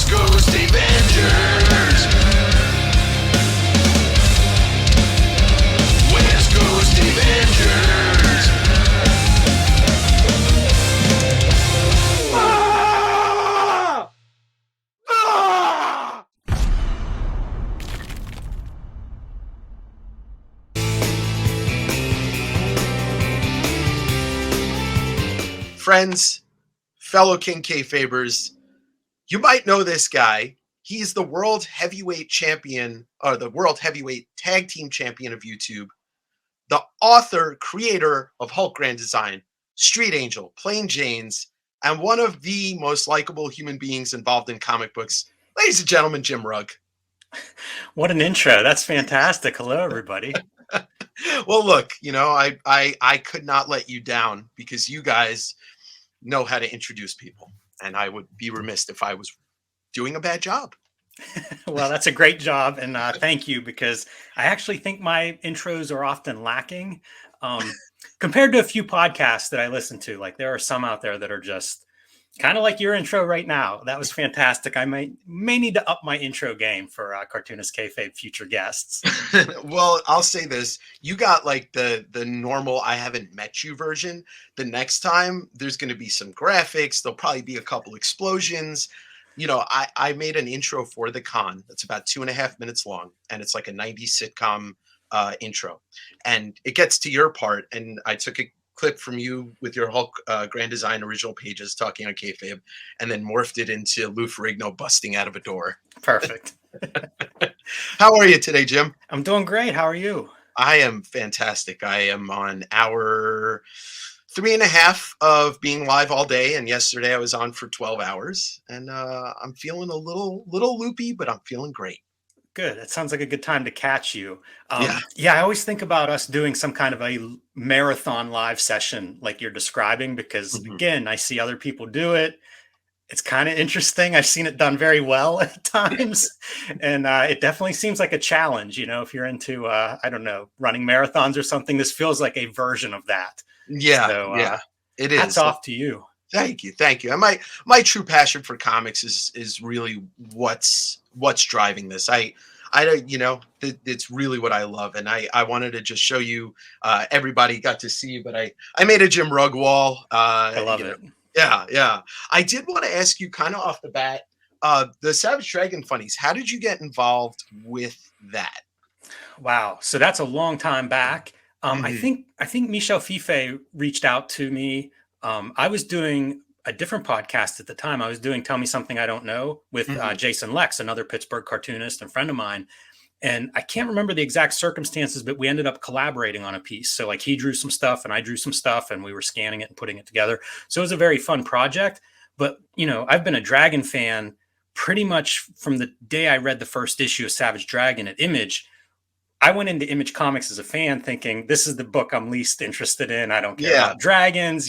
Coast Davengers. West Coast Davengers. Ah! Ah! Friends, fellow King Kfabers, you might know this guy. He's the world heavyweight champion, or the world heavyweight tag team champion of YouTube, the author, creator of Hulk Grand Design, Street Angel, Plain Janes, and one of the most likable human beings involved in comic books. Ladies and gentlemen, Jim Rugg. What an intro. That's fantastic. Hello, everybody. Well, look, I could not let you down because you guys know how to introduce people, and I would be remiss if I was doing a bad job. Well, that's a great job, and thank you, because I actually think my intros are often lacking compared to a few podcasts that I listen to. Like, there are some out there that are just kind of like your intro right now. That was fantastic. I may need to up my intro game for Cartoonist Kayfabe future guests. Well, I'll say this. You got like the normal I haven't met you version. The next time there's going to be some graphics. There'll probably be a couple explosions. I made an intro for the con that's about 2.5 minutes long, and it's like a 90s sitcom intro. And it gets to your part, and I took a clip from you with your Hulk Grand Design original pages talking on Kayfabe, and then morphed it into Lou Ferrigno busting out of a door. Perfect. How are you today, Jim? I'm doing great. How are you? I am fantastic. I am on hour 3.5 of being live all day, and yesterday I was on for 12 hours, and I'm feeling a little loopy, but I'm feeling great. Good. That sounds like a good time to catch you. Yeah. I always think about us doing some kind of a marathon live session like you're describing, because again, I see other people do it. It's kind of interesting. I've seen it done very well at times. And it definitely seems like a challenge. If you're into, I don't know, running marathons or something, this feels like a version of that. Yeah. So, yeah. It is. Hats off to you. Thank you. And my true passion for comics is really what's driving this. It's really what I love, and I wanted to just show you. Everybody got to see, but I made a Jim Rugg wall. I love it. Yeah. I did want to ask you, kind of off the bat, the Savage Dragon funnies. How did you get involved with that? Wow. So that's a long time back. I think Michel Fife reached out to me. I was doing a different podcast at the time. I was doing Tell Me Something I Don't Know with Jason Lex, another Pittsburgh cartoonist and friend of mine. And I can't remember the exact circumstances, but we ended up collaborating on a piece. So like he drew some stuff and I drew some stuff, and we were scanning it and putting it together. So it was a very fun project. But, I've been a Dragon fan pretty much from the day I read the first issue of Savage Dragon at Image. I went into Image Comics as a fan thinking, this is the book I'm least interested in. I don't care about dragons,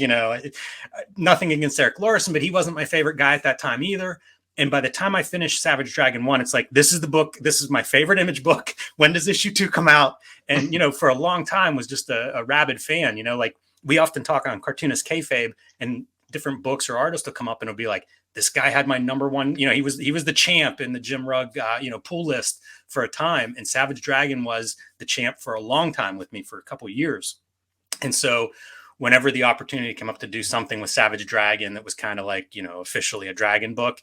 nothing against Eric Lorison, but he wasn't my favorite guy at that time either. And by the time I finished Savage Dragon 1, it's like, this is the book. This is my favorite Image book. When does issue 2 come out? And, for a long time was just a rabid fan. Like we often talk on Cartoonist Kayfabe, and different books or artists will come up and it'll be like, this guy had my number one, he was the champ in the Jim Rugg, pool list for a time. And Savage Dragon was the champ for a long time with me for a couple of years. And so whenever the opportunity came up to do something with Savage Dragon that was kind of like, officially a dragon book,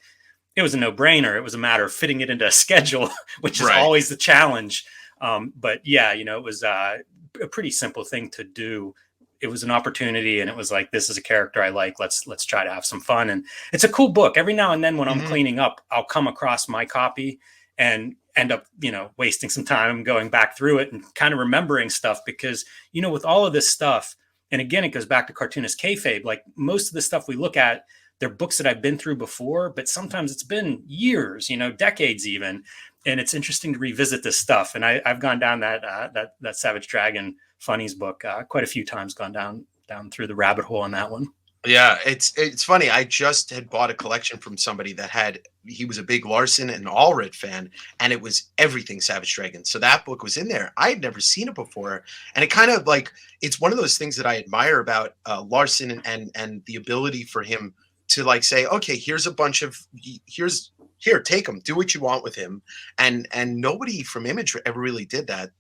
it was a no-brainer. It was a matter of fitting it into a schedule, which is always the challenge. But yeah, it was a pretty simple thing to do. It was an opportunity, and it was like, this is a character I like. Let's try to have some fun. And it's a cool book. Every now and then when I'm cleaning up, I'll come across my copy and end up, wasting some time going back through it and kind of remembering stuff, because, with all of this stuff, and again, it goes back to Cartoonist Kayfabe, like most of the stuff we look at, they're books that I've been through before, but sometimes it's been years, decades even. And it's interesting to revisit this stuff. And I've gone down that Savage Dragon funnies book quite a few times, gone down through the rabbit hole on that one. Yeah, it's funny. I just had bought a collection from somebody that he was a big Larson and Allred fan, and it was everything Savage Dragon. So that book was in there. I had never seen it before. And it kind of like, it's one of those things that I admire about Larson and the ability for him to like say, okay, here's here, take him, do what you want with him. And nobody from Image ever really did that.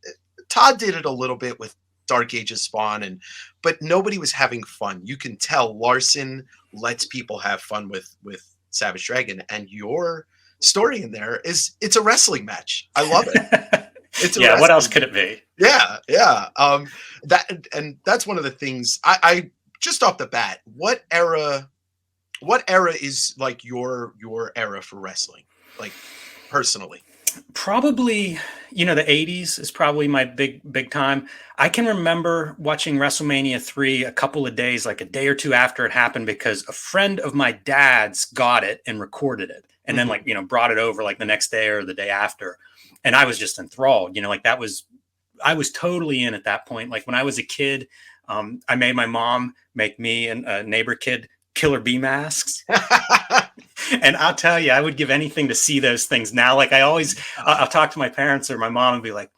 Todd did it a little bit with Dark Ages Spawn, but nobody was having fun. You can tell Larson lets people have fun with Savage Dragon, and your story in there it's a wrestling match. I love it. It's a Yeah, what else wrestling could it be? Yeah, yeah. That's one of the things I just off the bat, what era is like your era for wrestling? Like personally. Probably, the 80s is probably my big time. I can remember watching WrestleMania 3 a couple of days, like a day or two after it happened, because a friend of my dad's got it and recorded it. And then brought it over like the next day or the day after. And I was just enthralled, like I was totally in at that point. Like when I was a kid, I made my mom make me and a neighbor kid Killer Bee masks. And I'll tell you, I would give anything to see those things now. Like I'll talk to my parents or my mom and be like,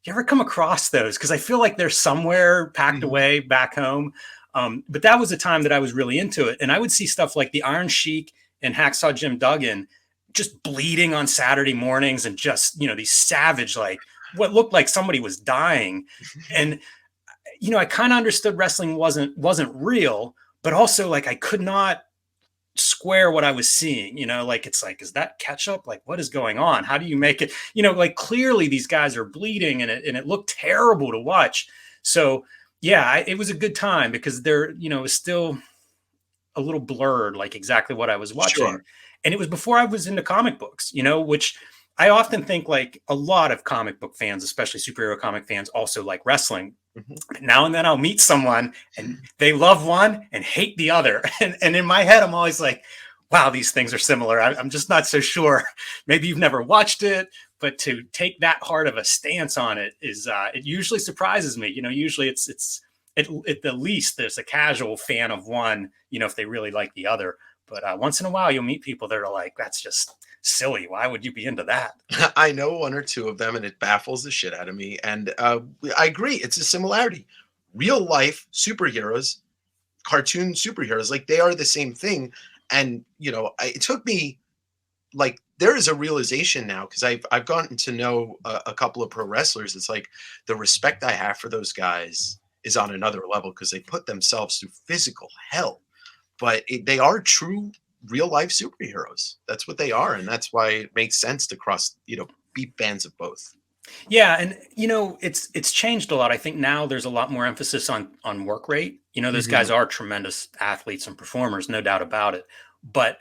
you ever come across those? Because I feel like they're somewhere packed away back home. But that was a time that I was really into it. And I would see stuff like the Iron Sheik and Hacksaw Jim Duggan just bleeding on Saturday mornings and just, these savage, like what looked like somebody was dying. And, I kind of understood wrestling wasn't real, but also like I could not square what I was seeing, like it's like, is that ketchup? Like what is going on? How do you make it? Like clearly these guys are bleeding and it looked terrible to watch. So yeah, it was a good time because there, it was still a little blurred, like exactly what I was watching. Sure. And it was before I was into comic books, which I often think like a lot of comic book fans, especially superhero comic fans, also like wrestling. Now and then I'll meet someone and they love one and hate the other. And in my head, I'm always like, wow, these things are similar. I'm just not so sure. Maybe you've never watched it, but to take that hard of a stance on it is, it usually surprises me. Usually it's at the least there's a casual fan of one, if they really like the other. But once in a while, you'll meet people that are like, that's just silly. Why would you be into that? I know one or two of them, and it baffles the shit out of me. And I agree, it's a similarity. Real life superheroes, cartoon superheroes, like they are the same thing. And it took me like there is a realization now because I've gotten to know a couple of pro wrestlers. It's like the respect I have for those guys is on another level because they put themselves through physical hell, but they are true real life superheroes. That's what they are, and that's why it makes sense to cross, be fans of both. Yeah, and it's changed a lot. I think now there's a lot more emphasis on work rate. Those guys are tremendous athletes and performers, no doubt about it. But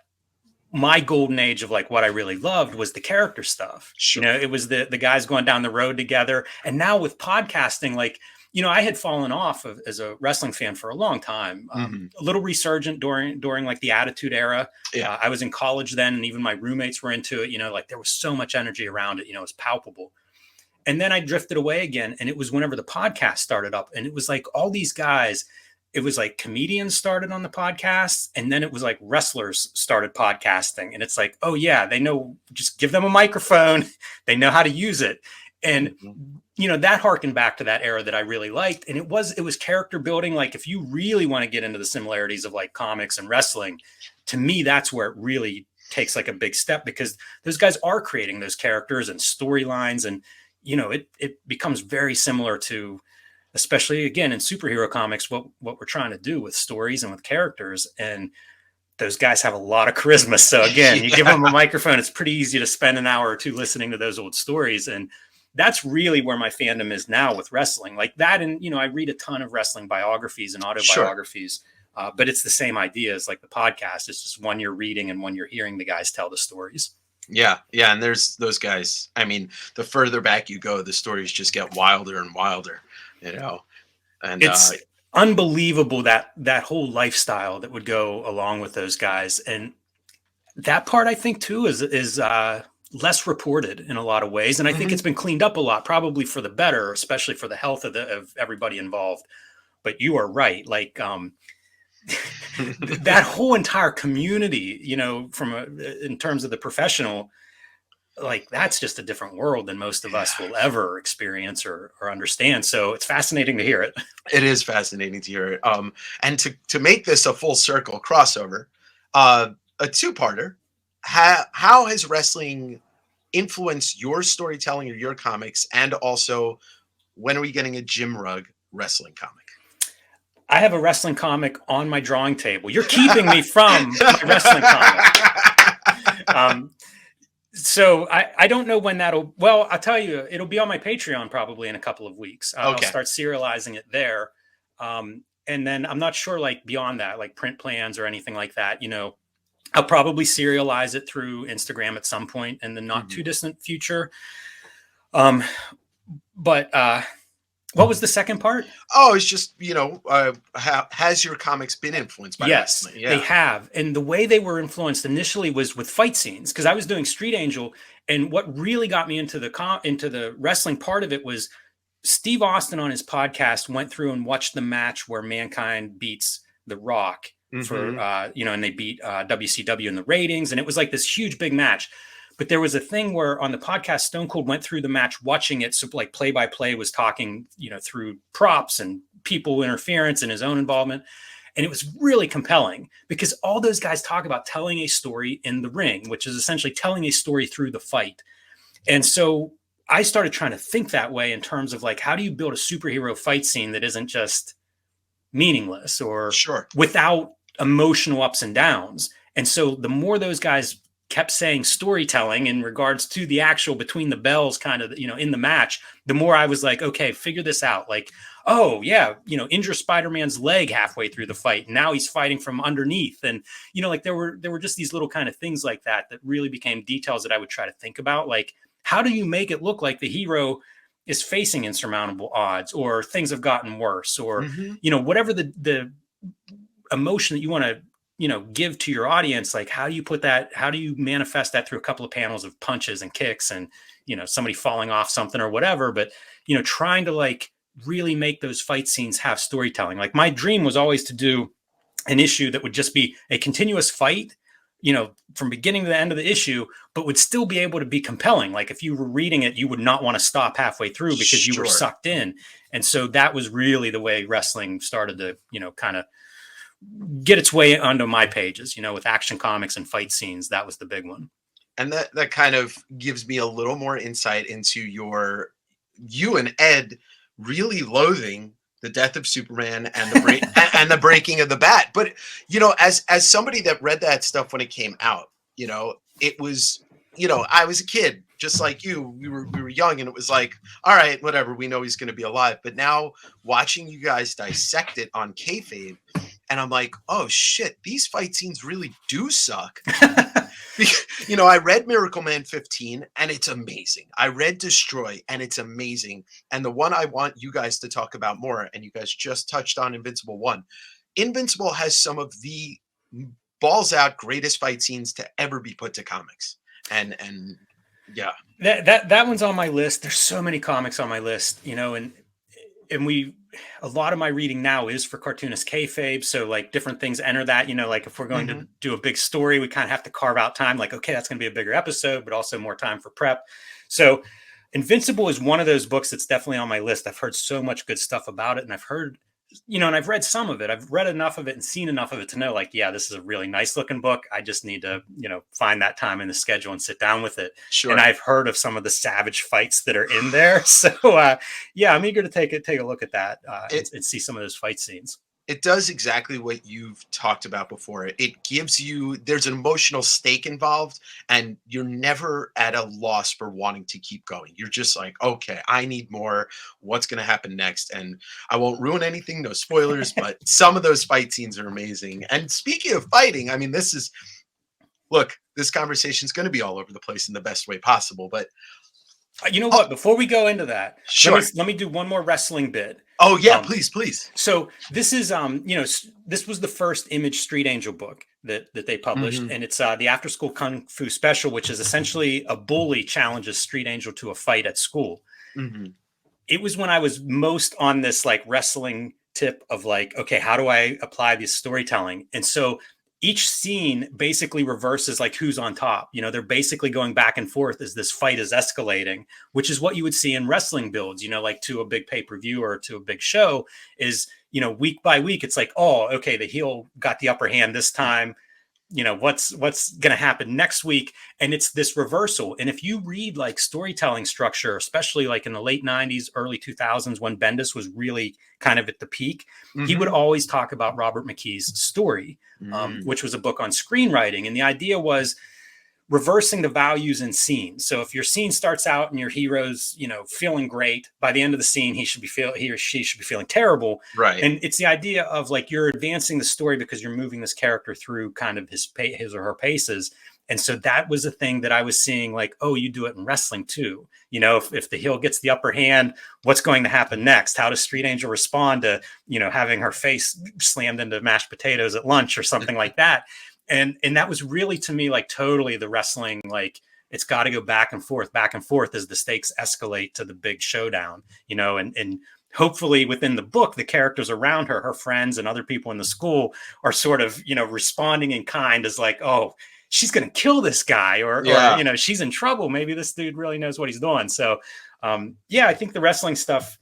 my golden age of like what I really loved was the character stuff. Sure. It was the guys going down the road together. And now with podcasting, like I had fallen off as a wrestling fan for a long time, a little resurgent during like the Attitude Era. Yeah. I was in college then, and even my roommates were into it. Like there was so much energy around it. It was palpable. And then I drifted away again, and it was whenever the podcast started up, and it was like all these guys. It was like comedians started on the podcast, and then it was like wrestlers started podcasting, and it's like, oh yeah, they know. Just give them a microphone; they know how to use it. And that harkened back to that era that I really liked. And it was character building. Like if you really want to get into the similarities of like comics and wrestling, to me, that's where it really takes like a big step because those guys are creating those characters and storylines. And, it becomes very similar to, especially again, in superhero comics, what we're trying to do with stories and with characters. And those guys have a lot of charisma. So again, you give them a microphone, it's pretty easy to spend an hour or two listening to those old stories. And that's really where my fandom is now with wrestling like that. And, I read a ton of wrestling biographies and autobiographies, but it's the same idea as like the podcast. It's just one you're reading and one you're hearing the guys tell the stories. Yeah. Yeah. And there's those guys. I mean, the further back you go, the stories just get wilder and wilder, and it's unbelievable that whole lifestyle that would go along with those guys. And that part I think too is less reported in a lot of ways. And I think it's been cleaned up a lot, probably for the better, especially for the health of everybody involved. But you are right. Like, that whole entire community, in terms of the professional, like that's just a different world than most of us will ever experience or understand. So it's fascinating to hear it. It is fascinating to hear it. And to make this a full circle crossover, a two-parter, how has wrestling influenced your storytelling or your comics? And also, when are we getting a Jim Rugg wrestling comic? I have a wrestling comic on my drawing table. You're keeping me from my wrestling comic. So I don't know when that'll, well, I'll tell you, it'll be on my Patreon probably in a couple of weeks. I'll start serializing it there. And then I'm not sure, like beyond that, like print plans or anything like that, I'll probably serialize it through Instagram at some point in the not too distant future. But what was the second part? Oh, it's just, has your comics been influenced by wrestling? Yes, they have. And the way they were influenced initially was with fight scenes, because I was doing Street Angel. And what really got me into the wrestling part of it was Steve Austin on his podcast went through and watched the match where Mankind beats The Rock for, and they beat WCW in the ratings. And it was like this huge, big match. But there was a thing where on the podcast, Stone Cold went through the match watching it. So like play by play was talking, through props and people interference and his own involvement. And it was really compelling because all those guys talk about telling a story in the ring, which is essentially telling a story through the fight. And so I started trying to think that way in terms of like, how do you build a superhero fight scene that isn't just meaningless or without emotional ups and downs? And so the more those guys kept saying storytelling in regards to the actual between the bells kind of, in the match, the more I was like, okay, figure this out. Like, oh yeah, injure Spider-Man's leg halfway through the fight. Now he's fighting from underneath. And, like there were just these little kind of things like that really became details that I would try to think about. Like, how do you make it look like the hero is facing insurmountable odds or things have gotten worse or, whatever the emotion that you want to, give to your audience, like how do you manifest that through a couple of panels of punches and kicks and, somebody falling off something or whatever, but, trying to like really make those fight scenes have storytelling. Like my dream was always to do an issue that would just be a continuous fight, from beginning to the end of the issue, but would still be able to be compelling. Like if you were reading it, you would not want to stop halfway through because you were sucked in. And so that was really the way wrestling started to, kind of get its way onto my pages, with action comics and fight scenes. That was the big one. And that kind of gives me a little more insight into you and Ed really loathing the death of Superman and the breaking of the bat. But, as somebody that read that stuff when it came out, it was, I was a kid just like you. We were young and it was like, all right, whatever, we know he's going to be alive. But now watching you guys dissect it on Kayfabe, and I'm like, oh shit, these fight scenes really do suck. I read Miracle Man 15 and it's amazing. I read Destroy and it's amazing. And the one I want you guys to talk about more, and you guys just touched on Invincible 1. Invincible has some of the balls out greatest fight scenes to ever be put to comics. And yeah. That one's on my list. There's so many comics on my list, and a lot of my reading now is for Cartoonist Kayfabe. So like different things enter that, like if we're going to do a big story, we kind of have to carve out time. Like, okay, that's going to be a bigger episode, but also more time for prep. So Invincible is one of those books that's definitely on my list. I've heard so much good stuff about it. And I've heard, and I've read some of it. I've read enough of it and seen enough of it to know like, yeah, this is a really nice looking book. I just need to, find that time in the schedule and sit down with it. Sure. And I've heard of some of the savage fights that are in there. So yeah, I'm eager to take a look at that and see some of those fight scenes. It does exactly what you've talked about before. It gives you, there's an emotional stake involved, and you're never at a loss for wanting to keep going. You're just like, okay, I need more. What's going to happen next? And I won't ruin anything, no spoilers, but some of those fight scenes are amazing. And speaking of fighting, I mean, this conversation is going to be all over the place in the best way possible, but you know what? Before we go into that, sure. Let me do one more wrestling bit. Oh yeah, please. So this is, this was the first Image Street Angel book that they published, and it's the After School Kung Fu Special, which is essentially a bully challenges Street Angel to a fight at school. It was when I was most on this like wrestling tip of like, okay, how do I apply this storytelling? And so each scene basically reverses like who's on top. They're basically going back and forth as this fight is escalating, which is what you would see in wrestling builds, like to a big pay-per-view or to a big show is, week by week, it's like, oh, okay, the heel got the upper hand this time. what's going to happen next week. And it's this reversal. And if you read like storytelling structure, especially like in the late 90s, early 2000s, when Bendis was really kind of at the peak, he would always talk about Robert McKee's Story, which was a book on screenwriting. And the idea was reversing the values in scenes. So if your scene starts out and your hero's, feeling great, by the end of the scene, he or she should be feeling terrible. Right. And it's the idea of like, you're advancing the story because you're moving this character through kind of his or her paces. And so that was a thing that I was seeing, like, oh, you do it in wrestling too. If the heel gets the upper hand, what's going to happen next? How does Street Angel respond to, having her face slammed into mashed potatoes at lunch or something like that? And that was really, to me, like totally the wrestling, like it's got to go back and forth as the stakes escalate to the big showdown, and hopefully within the book, the characters around her, her friends and other people in the school are sort of, responding in kind as like, oh, she's going to kill this guy or, she's in trouble. Maybe this dude really knows what he's doing. So, I think the wrestling stuff,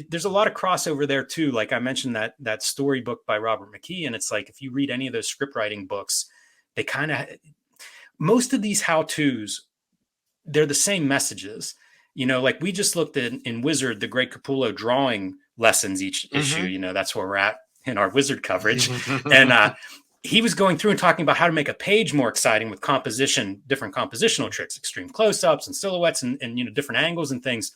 there's a lot of crossover there too. Like I mentioned that story book by Robert McKee. And it's like, if you read any of those script writing books, they kind of, most of these how-tos, they're the same messages, like we just looked at in Wizard, the Greg Capullo drawing lessons each issue, that's where we're at in our Wizard coverage. And, he was going through and talking about how to make a page more exciting with composition, different compositional tricks, extreme close-ups and silhouettes and different angles and things.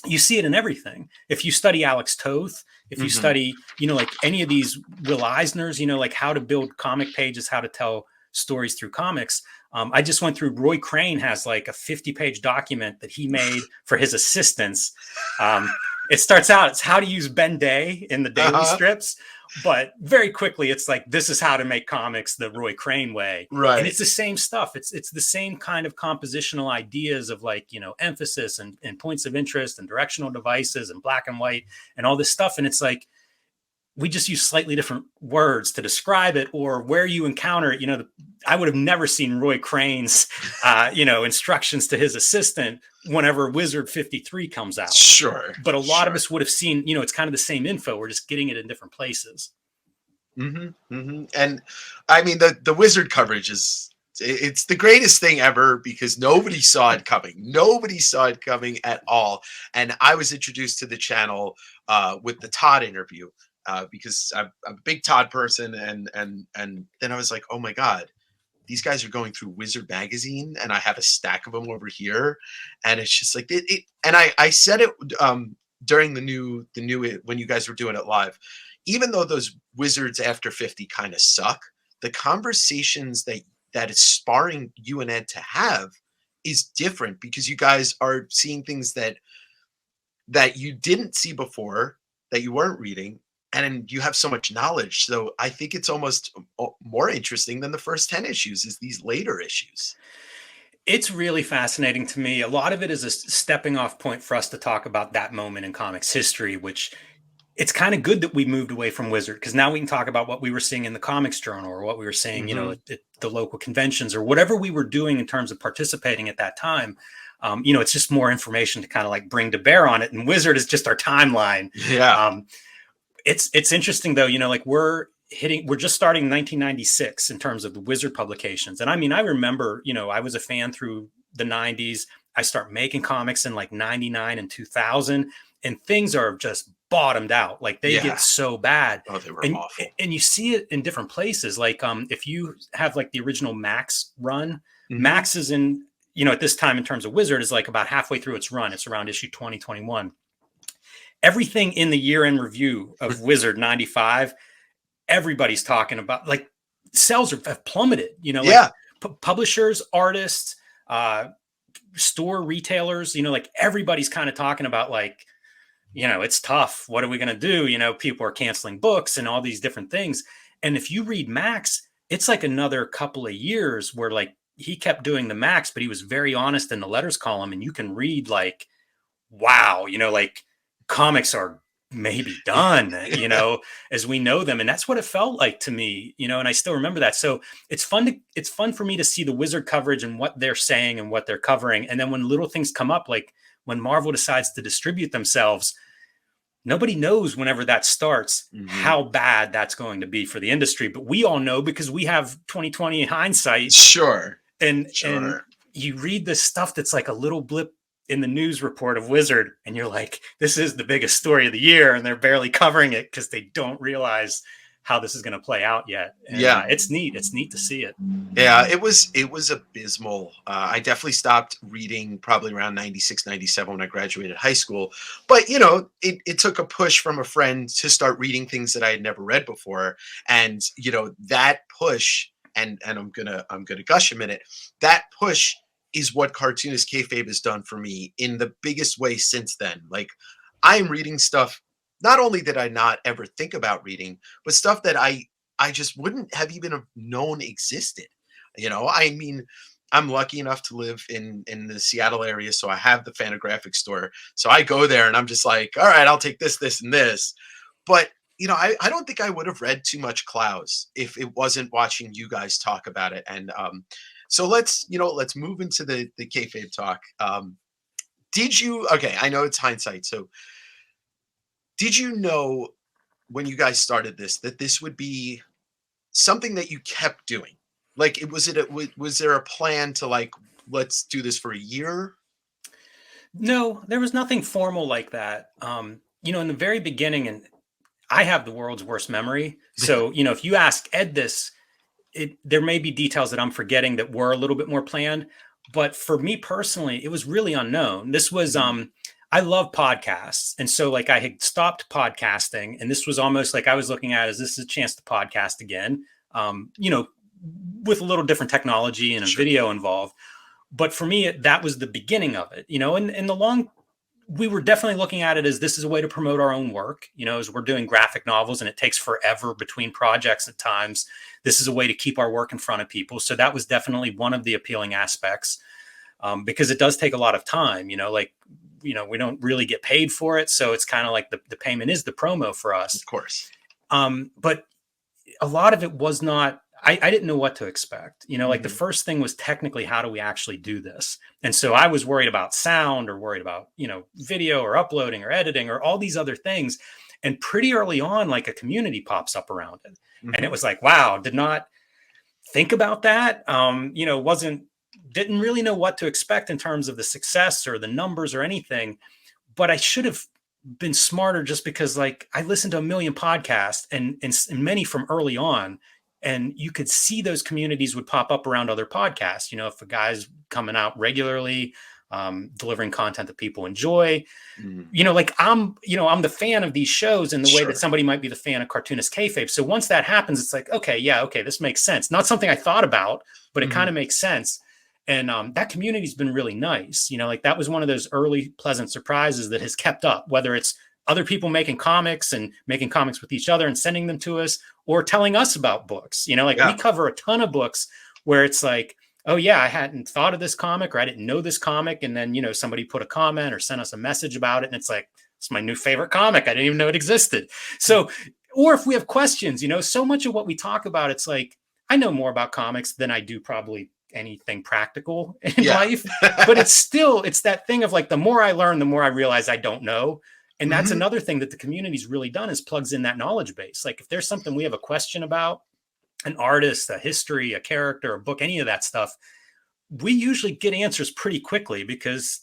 You see it in everything. If you study Alex Toth, if you study, like any of these Will Eisners, like how to build comic pages, how to tell stories through comics. I just went through, Roy Crane has like a 50-page document that he made for his assistants. It starts out, it's how to use Ben Day in the daily strips. But very quickly, it's like, this is how to make comics the Roy Crane way. Right. And it's the same stuff. It's the same kind of compositional ideas of like, emphasis and points of interest and directional devices and black and white and all this stuff. And it's like, we just use slightly different words to describe it, or where you encounter it. I would have never seen Roy Crane's, instructions to his assistant whenever Wizard 53 comes out. Sure. But a lot of us would have seen, it's kind of the same info. We're just getting it in different places. And I mean, the Wizard coverage it's the greatest thing ever because nobody saw it coming. Nobody saw it coming at all. And I was introduced to the channel with the Todd interview. Because I'm a big Todd person, and then I was like, oh my God, these guys are going through Wizard magazine, and I have a stack of them over here, and it's just like it. And I said it during the new when you guys were doing it live, even though those Wizards after 50 kind of suck, the conversations that is sparring you and Ed to have is different because you guys are seeing things that you didn't see before, that you weren't reading. And you have so much knowledge. So I think it's almost more interesting than the first 10 issues is these later issues. It's really fascinating to me. A lot of it is a stepping off point for us to talk about that moment in comics history, which it's kind of good that we moved away from Wizard because now we can talk about what we were seeing in the Comics Journal or what we were seeing, at the local conventions or whatever we were doing in terms of participating at that time. It's just more information to kind of like bring to bear on it. And Wizard is just our timeline. Yeah. It's interesting though, like we're just starting 1996 in terms of the Wizard publications. And I mean, I remember, I was a fan through the 90s. I start making comics in like 99 and 2000 and things are just bottomed out. Like they get so bad. Oh, they were awful. And you see it in different places. Like if you have like the original Max run, Max is in, at this time in terms of Wizard is like about halfway through its run. It's around issue 2021. Everything in the year-end review of Wizard 95, everybody's talking about like sales have plummeted, publishers, artists, store retailers, like everybody's kind of talking about like, it's tough. What are we going to do? People are canceling books and all these different things. And if you read Max, it's like another couple of years where like he kept doing the Max, but he was very honest in the letters column. And you can read like, wow, like comics are maybe done, as we know them. And that's what it felt like to me, and I still remember that. So it's fun for me to see the Wizard coverage and what they're saying and what they're covering. And then when little things come up, like when Marvel decides to distribute themselves, nobody knows whenever that starts Hmm. how bad that's going to be for the industry. But we all know because we have 2020 hindsight, Sure. and Sure. you read this stuff that's like a little blip in the news report of Wizard, and you're like, this is the biggest story of the year, and they're barely covering it because they don't realize how this is going to play out yet. And Yeah. it's neat. It's neat to see it. Yeah, it was abysmal. I definitely stopped reading probably around 96, 97 when I graduated high school. But it took a push from a friend to start reading things that I had never read before. And that push, and I'm gonna gush a minute. That push is what Cartoonist Kayfabe has done for me in the biggest way since then. Like, I'm reading stuff not only did I not ever think about reading, but stuff that I just wouldn't have even have known existed. I mean, I'm lucky enough to live in the Seattle area, so I have the Fantagraphic store. So I go there and I'm just like, all right, I'll take this, this, and this. But I don't think I would have read too much Klaus if it wasn't watching you guys talk about it. And so let's move into the kayfabe talk. Did you? Okay, I know it's hindsight. So did you know when you guys started this that this would be something that you kept doing? Like, was there a plan to, like, let's do this for a year? No, there was nothing formal like that. In the very beginning, and I have the world's worst memory. So, if you ask Ed this, there may be details that I'm forgetting that were a little bit more planned. But for me personally, it was really unknown. This was, Mhm. I love podcasts. And so, like, I had stopped podcasting, and this was almost like I was looking at as this is a chance to podcast again, um, you know, with a little different technology and a Sure. video involved. But for me, that was the beginning of it, and in the long we were definitely looking at it as this is a way to promote our own work, as we're doing graphic novels and it takes forever between projects at times. This is a way to keep our work in front of people. So that was definitely one of the appealing aspects, because it does take a lot of time, we don't really get paid for it. So it's kind of like the payment is the promo for us. Of course. But a lot of it was not, I didn't know what to expect. Like the Mhm. first thing was technically how do we actually do this? And so I was worried about sound or worried about, video or uploading or editing or all these other things. And pretty early on, like a community pops up around it. And it Mhm. was like, wow, did not think about that. Didn't really know what to expect in terms of the success or the numbers or anything. But I should have been smarter just because like I listened to a million podcasts and many from early on, and you could see those communities would pop up around other podcasts. If a guy's coming out regularly, delivering content that people enjoy, Mhm. like I'm the fan of these shows in the way that Sure. somebody might be the fan of Cartoonist Kayfabe. So once that happens, it's like, okay, yeah, okay, this makes sense. Not something I thought about, but it kind Mhm. of makes sense. And that community's been really nice. Like that was one of those early pleasant surprises that has kept up, whether it's other people making comics and making comics with each other and sending them to us or telling us about books. Like we Yeah. cover a ton of books where it's like, oh yeah, I hadn't thought of this comic or I didn't know this comic. And then, somebody put a comment or sent us a message about it. And it's like, it's my new favorite comic. I didn't even know it existed. So, or if we have questions, so much of what we talk about, it's like, I know more about comics than I do probably anything practical in Yeah. life, but it's that thing of like, the more I learn, the more I realize I don't know. And that's Mhm. another thing that the community's really done is plugs in that knowledge base. Like if there's something we have a question about, an artist, a history, a character, a book, any of that stuff, we usually get answers pretty quickly because,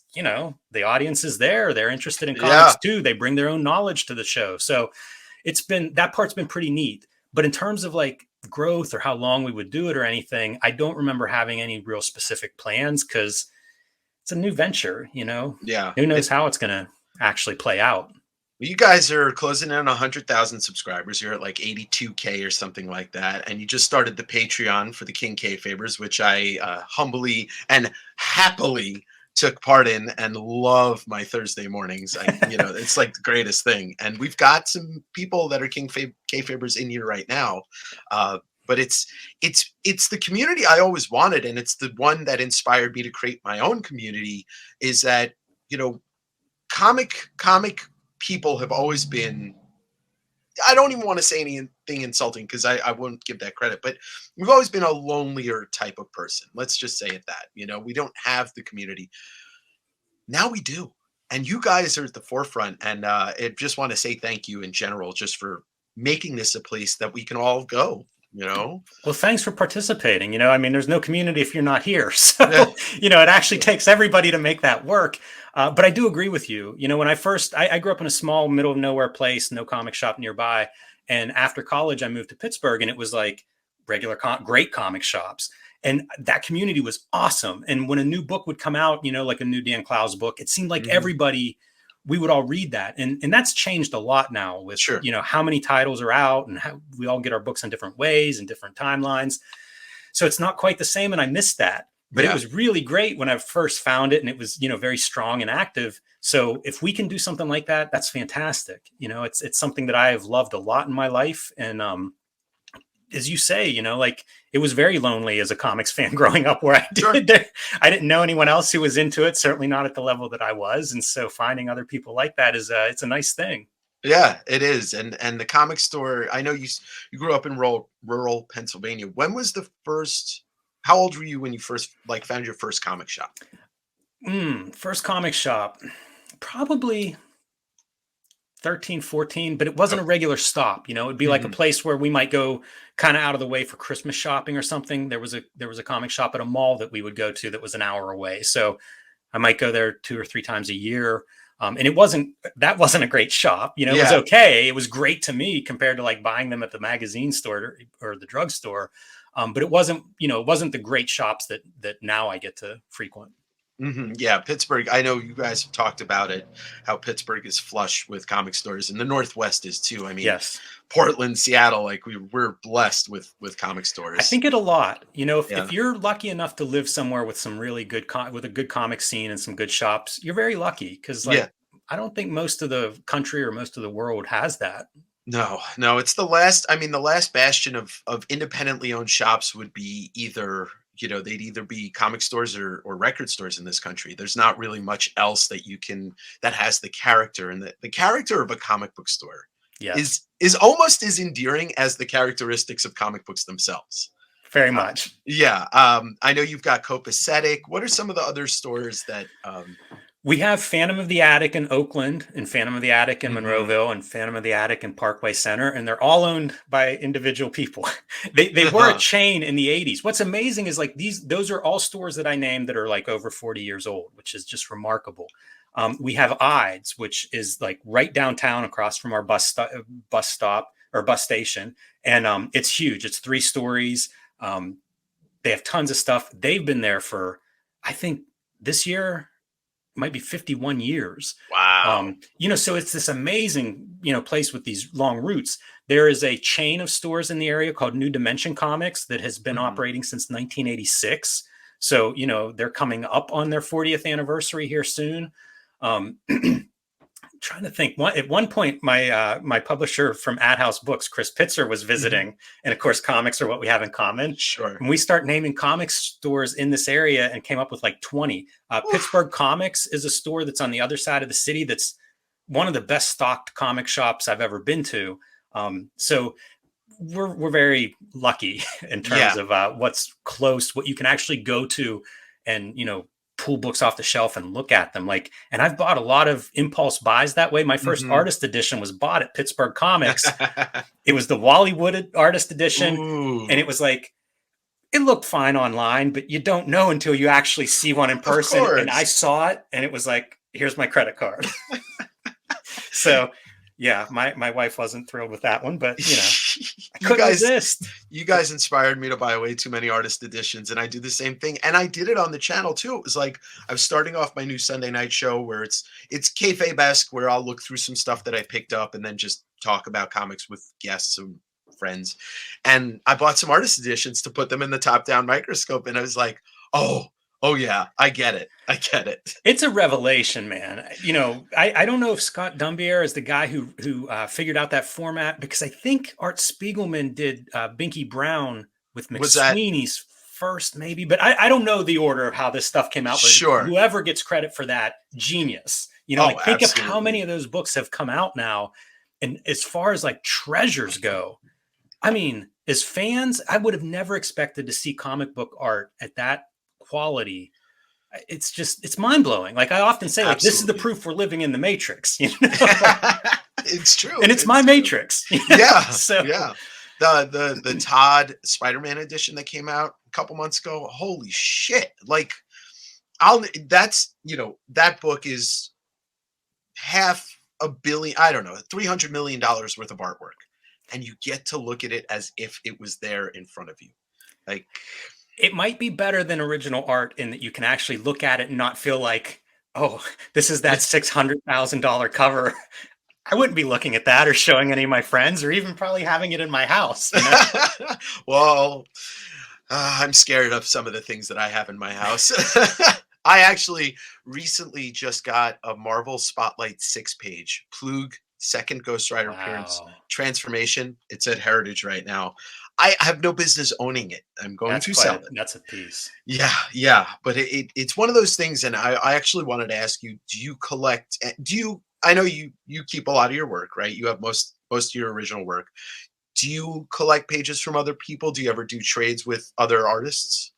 the audience is there. They're interested in Yeah. comics too. They bring their own knowledge to the show. So that part's been pretty neat. But in terms of like growth or how long we would do it or anything, I don't remember having any real specific plans because it's a new venture, Yeah. who knows how it's going to actually play out. Well, you guys are closing in on 100,000 subscribers. You're at like 82K or something like that. And you just started the Patreon for the King K Favors, which I humbly and happily took part in and love my Thursday mornings. It's like the greatest thing. And we've got some people that are K Favors in here right now. Uh, but it's the community I always wanted, and it's the one that inspired me to create my own community. Is that you know comic people have always been, I don't even want to say anything insulting because I won't give that credit, but we've always been a lonelier type of person. Let's just say it that. We don't have the community. Now we do. and you guys are at the forefront. And I just want to say thank you in general, just for making this a place that we can all go. You know, Well, thanks for participating. I mean, there's no community if you're not here. yeah, So, it actually takes everybody to make that work. But I do agree with you. When I grew up in a small middle of nowhere place, no comic shop nearby. And after college, I moved to Pittsburgh, and it was like great comic shops. And that community was awesome. And when a new book would come out, like a new Dan Clowes book, it seemed like we would all read that. And that's changed a lot now with, sure, how many titles are out and how we all get our books in different ways and different timelines. So it's not quite the same. And I missed that, but it was really great when I first found it, and it was, very strong and active. So if we can do something like that, that's fantastic. It's something that I have loved a lot in my life. And, as you say, like it was very lonely as a comics fan growing up where I did. Sure. I didn't know anyone else who was into it, certainly not at the level that I was. And so finding other people like that is it's a nice thing. yeah, it is. And the comic store. I know you grew up in rural Pennsylvania. When was the first? How old were you when you first found your first comic shop? First comic shop, probably 13, 14, but it wasn't a regular stop. It'd be like a place where we might go kind of out of the way for Christmas shopping or something. There was a comic shop at a mall that we would go to that was an hour away. So I might go there 2 or 3 times a year. And that wasn't a great shop. It was okay. It was great to me compared to like buying them at the magazine store or the drugstore. But it wasn't the great shops that now I get to frequent. Yeah, Pittsburgh. I know you guys have talked about it, how Pittsburgh is flush with comic stores, and the Northwest is too. I mean, yes, Portland, Seattle, like we're blessed with comic stores. I think it a lot. If you're lucky enough to live somewhere with some really good with a good comic scene and some good shops, you're very lucky because I don't think most of the country or most of the world has that. No, it's the last. I mean, the last bastion of independently owned shops would be either they'd either be comic stores or record stores in this country. There's not really much else that has the character, and the character of a comic book store is almost as endearing as the characteristics of comic books themselves. Very much. Yeah. I know you've got Copacetic. What are some of the other stores that we have Phantom of the Attic in Oakland, and Phantom of the Attic in Monroeville, and Phantom of the Attic in Parkway Center, and they're all owned by individual people. They were a chain in the 80s. What's amazing is like those are all stores that I named that are like over 40 years old, which is just remarkable. We have Ides, which is like right downtown across from our bus stop or bus station, and it's huge. It's 3 stories. They have tons of stuff. They've been there for, I think, this year might be 51 years. Wow. So it's this amazing, place with these long roots. There is a chain of stores in the area called New Dimension Comics that has been operating since 1986. So, they're coming up on their 40th anniversary here soon. Trying to think. At one point, my publisher from Ad House Books, Chris Pitzer, was visiting, and of course, comics are what we have in common. Sure. And we start naming comic stores in this area, and came up with like 20. Pittsburgh Comics is a store that's on the other side of the city. That's one of the best stocked comic shops I've ever been to. So we're very lucky in terms of what's close, what you can actually go to, and pull books off the shelf and look at them. And I've bought a lot of impulse buys that way. My first artist edition was bought at Pittsburgh Comics. It was the Wally Wood artist edition. Ooh. And it was like, it looked fine online, but you don't know until you actually see one in person. And I saw it, and it was like, here's my credit card. So yeah, my wife wasn't thrilled with that one, but I couldn't resist. You guys inspired me to buy way too many artist editions, and I do the same thing. And I did it on the channel too. It was like I was starting off my new Sunday night show where it's kayfabe-esque, where I'll look through some stuff that I picked up and then just talk about comics with guests and friends. And I bought some artist editions to put them in the top-down microscope, and I was like, oh yeah, I get it. It's a revelation, man. I don't know if Scott Dumbier is the guy who figured out that format, because I think Art Spiegelman did Binky Brown with McSweeney's first, maybe. But I don't know the order of how this stuff came out. But sure. Whoever gets credit for that, genius. Think of how many of those books have come out now. And as far as like treasures go, I mean, as fans, I would have never expected to see comic book art at that quality it's mind blowing. Like I often say, like, this is the Absolutely. proof we're living in the Matrix, you know? It's true. And it's my True. Matrix. Yeah, So yeah. The Todd Spider-Man edition that came out a couple months ago. Holy shit! Like, that's that book is half a billion. I don't know, $300 million worth of artwork, and you get to look at it as if it was there in front of you. Like, it might be better than original art in that you can actually look at it and not feel like, oh, this is that $600,000 cover. I wouldn't be looking at that or showing any of my friends or even probably having it in my house. You know? well, I'm scared of some of the things that I have in my house. I actually recently just got a Marvel Spotlight 6-page Plug second Ghost Rider appearance Wow. transformation. It's at Heritage right now. I have no business owning it. I'm going to sell it. That's a piece. Yeah, yeah, but it's one of those things, and I actually wanted to ask you: do you collect? Do you? I know you keep a lot of your work, right? You have most of your original work. Do you collect pages from other people? Do you ever do trades with other artists?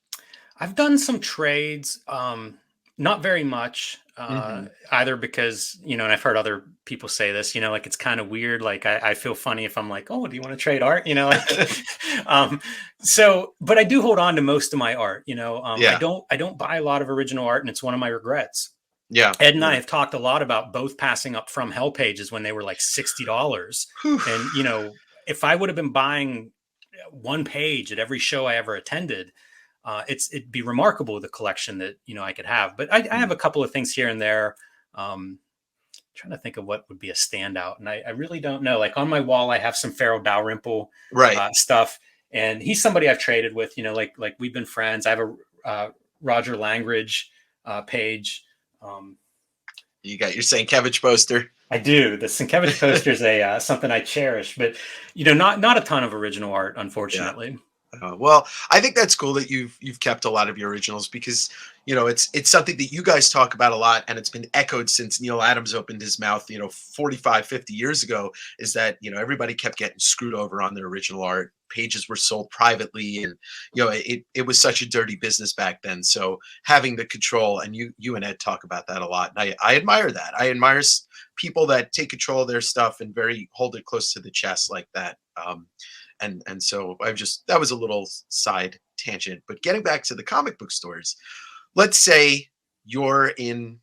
I've done some trades, not very much, Hmm. either because, and I've heard other people say this, like it's kind of weird. Like I feel funny if I'm like, oh, do you want to trade art? Like, um, but I do hold on to most of my art, Yeah, I don't buy a lot of original art, and it's one of my regrets. yeah, Ed and I yeah. have talked a lot about both passing up From Hell pages when they were like $60. Whew. And, if I would have been buying one page at every show I ever attended, it'd be remarkable the collection that I could have. But I have Mm. a couple of things here and there. Trying to think of what would be a standout, and I really don't know. Like on my wall, I have some Pharaoh Dalrymple Right. stuff, and he's somebody I've traded with. Like we've been friends. I have a Roger Langridge page. Um, You got your Sienkiewicz poster. I do. The Sienkiewicz poster is a something I cherish, but not a ton of original art, Yeah. unfortunately. Well, I think that's cool that you've kept a lot of your originals because it's something that you guys talk about a lot, and it's been echoed since Neil Adams opened his mouth 45, 50 years ago, is that everybody kept getting screwed over on their original art. Pages were sold privately, and it was such a dirty business back then. So having the control, and you and Ed talk about that a lot, and I admire that. I admire people that take control of their stuff and very hold it close to the chest like that. And so that was a little side tangent, but getting back to the comic book stores, let's say you're in,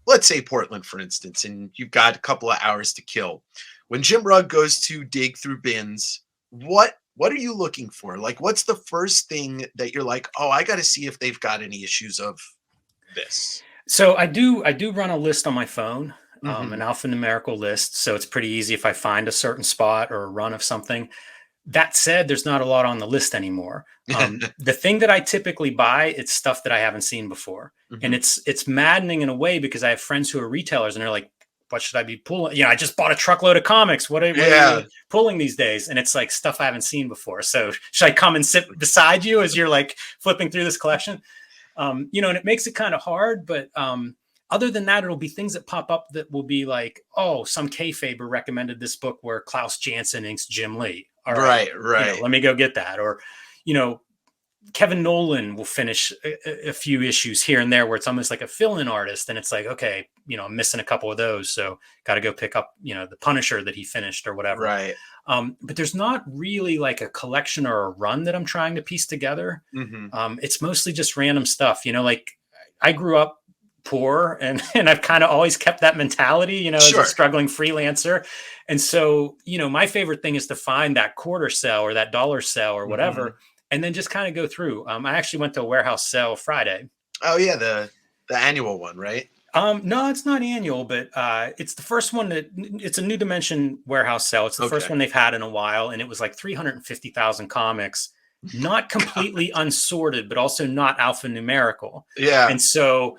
let's say Portland, for instance, and you've got a couple of hours to kill. When Jim Rugg goes to dig through bins, what are you looking for? Like, what's the first thing that you're like, oh, I got to see if they've got any issues of this? So I do run a list on my phone, an Hmm. alphanumerical list. So it's pretty easy if I find a certain spot or a run of something. That said, there's not a lot on the list anymore. The thing that I typically buy, it's stuff that I haven't seen before, and Hmm. it's maddening in a way because I have friends who are retailers and they're like, "What should I be pulling? I just bought a truckload of comics. What are Yeah. you pulling these days?" And it's like stuff I haven't seen before. So should I come and sit beside you as you're like flipping through this collection? And it makes it kind of hard, but other than that, it'll be things that pop up that will be like, oh, some kayfabe recommended this book where Klaus Janson inks Jim Lee. All right, Right, right. let me go get that. Or, you know, Kevin Nolan will finish a few issues here and there where it's almost like a fill-in artist, and it's like, okay, I'm missing a couple of those, so got to go pick up, the Punisher that he finished or whatever. Right. But there's not really like a collection or a run that I'm trying to piece together. Hmm. It's mostly just random stuff. Like I grew up poor, and I've kind of always kept that mentality, as a Sure. struggling freelancer. And so, my favorite thing is to find that quarter sale or that dollar sale or Hmm. whatever, and then just kind of go through. I actually went to a warehouse sale Friday. Oh yeah, the annual one, right? No, it's not annual, but it's the first one it's a New Dimension warehouse sale. It's the first Okay. one they've had in a while, and it was like 350,000 comics, not completely unsorted, but also not alphanumerical. Yeah. And so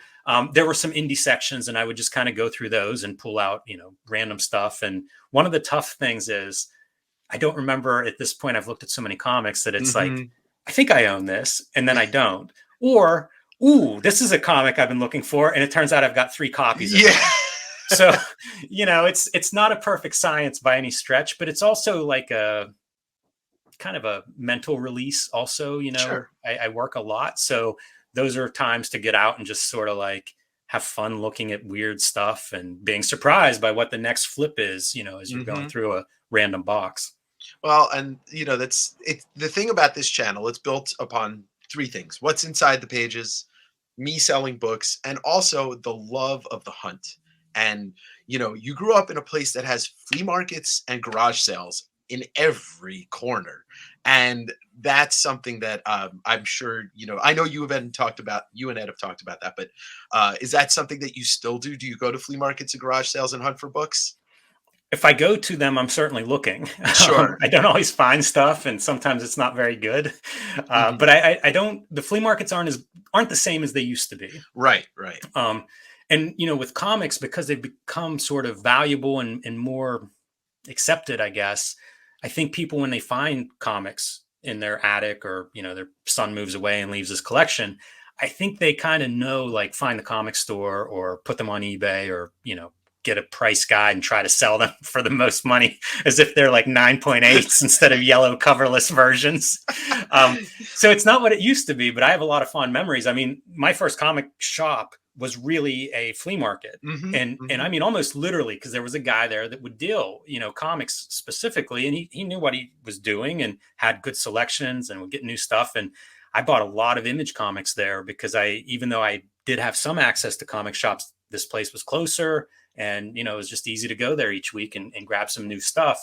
there were some indie sections, and I would just kind of go through those and pull out, random stuff. And one of the tough things is I don't remember at this point. I've looked at so many comics that it's like, Hmm. I think I own this, and then I don't. Or, ooh, this is a comic I've been looking for, and it turns out I've got 3 copies of it. Yeah. So, it's not a perfect science by any stretch, but it's also like a kind of a mental release. Also, Sure. I work a lot, so those are times to get out and just sort of like have fun looking at weird stuff and being surprised by what the next flip is, as you're going through a random box. Well, and that's it. The thing about this channel, it's built upon three things: what's inside the pages, me selling books, and also the love of the hunt. And you grew up in a place that has flea markets and garage sales in every corner, and that's something that I'm sure I know you and Ed have talked about that. But is that something that you still do? Do you go to flea markets and garage sales and hunt for books? If I go to them, I'm certainly looking. Sure. I don't always find stuff, and sometimes it's not very good. But I don't. The flea markets aren't the same as they used to be. Right. Right. And with comics, because they've become sort of valuable and more accepted, I guess. I think people, when they find comics in their attic, or their son moves away and leaves his collection, I think they kind of know, like, find the comic store or put them on eBay, or get a price guide and try to sell them for the most money, as if they're like 9.8s instead of yellow coverless versions. So it's not what it used to be, but I have a lot of fond memories. I mean, my first comic shop was really a flea market. And I mean, almost literally, because there was a guy there that would deal, comics specifically, and he knew what he was doing and had good selections and would get new stuff. And I bought a lot of Image comics there, because even though I did have some access to comic shops, this place was closer. And, it was just easy to go there each week and grab some new stuff.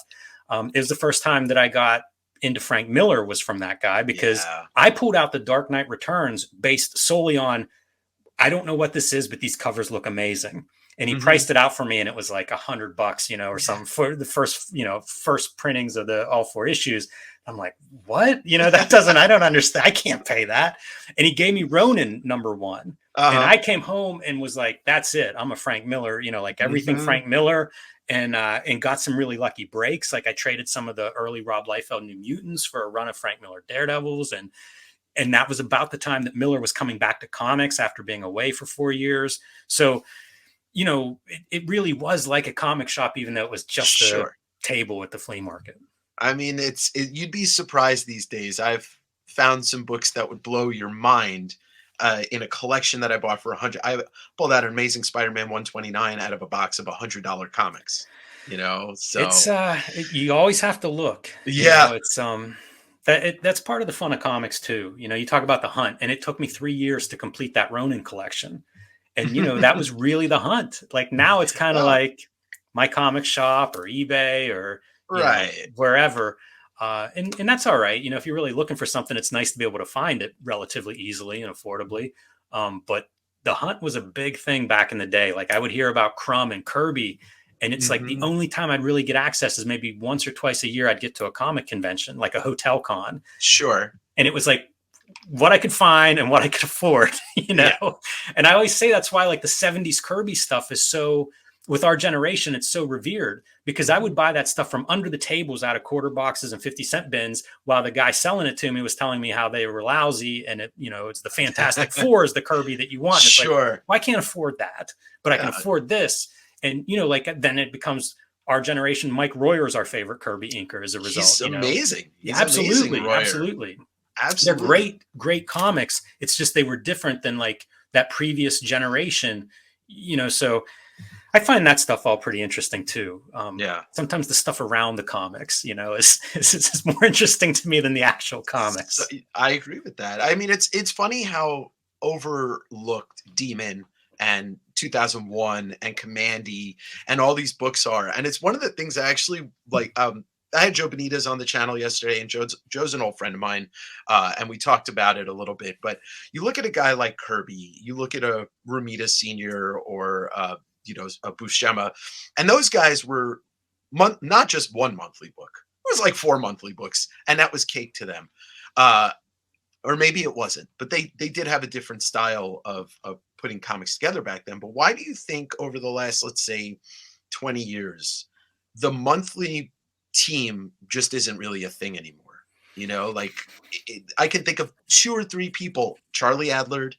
It was the first time that I got into Frank Miller, was from that guy, because I pulled out the Dark Knight Returns based solely on, I don't know what this is, but these covers look amazing. And he priced it out for me, and it was like $100, or something, for the first printings of all 4 issues. I'm like, what? I don't understand. I can't pay that. And he gave me Ronin #1. And I came home and was like, that's it. I'm a Frank Miller, like everything Frank Miller, and got some really lucky breaks. Like, I traded some of the early Rob Liefeld New Mutants for a run of Frank Miller Daredevils. And that was about the time that Miller was coming back to comics after being away for 4 years. So, it really was like a comic shop, even though it was just a table at the flea market. I mean, you'd be surprised these days. I've found some books that would blow your mind in a collection that I bought for $100. I pulled out an Amazing Spider-Man 129 out of a box of $100 comics. So it's you always have to look. Yeah, it's that's part of the fun of comics too. You talk about the hunt, and it took me 3 years to complete that Ronin collection, and that was really the hunt. Like, now it's kind of like my comic shop or eBay or wherever. And that's all right. If you're really looking for something, it's nice to be able to find it relatively easily and affordably. But the hunt was a big thing back in the day. Like, I would hear about Crumb and Kirby, and it's like the only time I'd really get access is maybe once or twice a year. I'd get to a comic convention, like a hotel con. Sure. And it was like what I could find and what I could afford, And I always say that's why, like, the 70s Kirby stuff is so, with our generation, it's so revered, because I would buy that stuff from under the tables out of quarter boxes and 50-cent bins, while the guy selling it to me was telling me how they were lousy, and it's the Fantastic Four is the Kirby that you want. It's sure. Like, well, I can't afford that, but I can afford this. And, then it becomes our generation. Mike Royer is our favorite Kirby inker as a result. He's amazing. He's absolutely. Amazing, absolutely. They're great comics. It's just, they were different than like that previous generation, so I find that stuff all pretty interesting too. Sometimes the stuff around the comics, is more interesting to me than the actual comics. So, I agree with that. I mean, it's funny how overlooked Demon and 2001 and Commandy and all these books are. And it's one of the things I actually like. I had Joe Benitez on the channel yesterday, and Joe's an old friend of mine, and we talked about it a little bit. But you look at a guy like Kirby, you look at a Romita Sr. or a Buscema, and those guys were not just one monthly book. It was like 4 monthly books, and that was cake to them. Or maybe it wasn't, but they did have a different style of putting comics together back then. But why do you think over the last, let's say, 20 years, the monthly team just isn't really a thing anymore? I can think of 2 or 3 people, Charlie Adler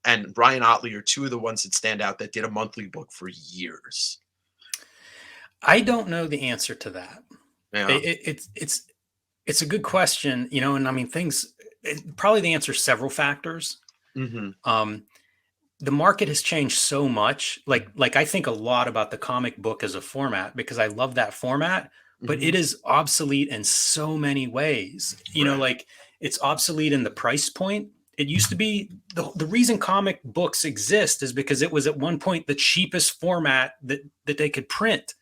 and Ryan Otley are 2 of the ones that stand out that did a monthly book for years. I don't know the answer to that. Yeah. It's a good question, and I mean, probably the answer is several factors. Mm-hmm. The market has changed so much. Like I think a lot about the comic book as a format because I love that format, but Mm-hmm. it is obsolete in so many ways. Right. Like it's obsolete in the price point. It used to be the reason comic books exist is because it was at one point the cheapest format that they could print.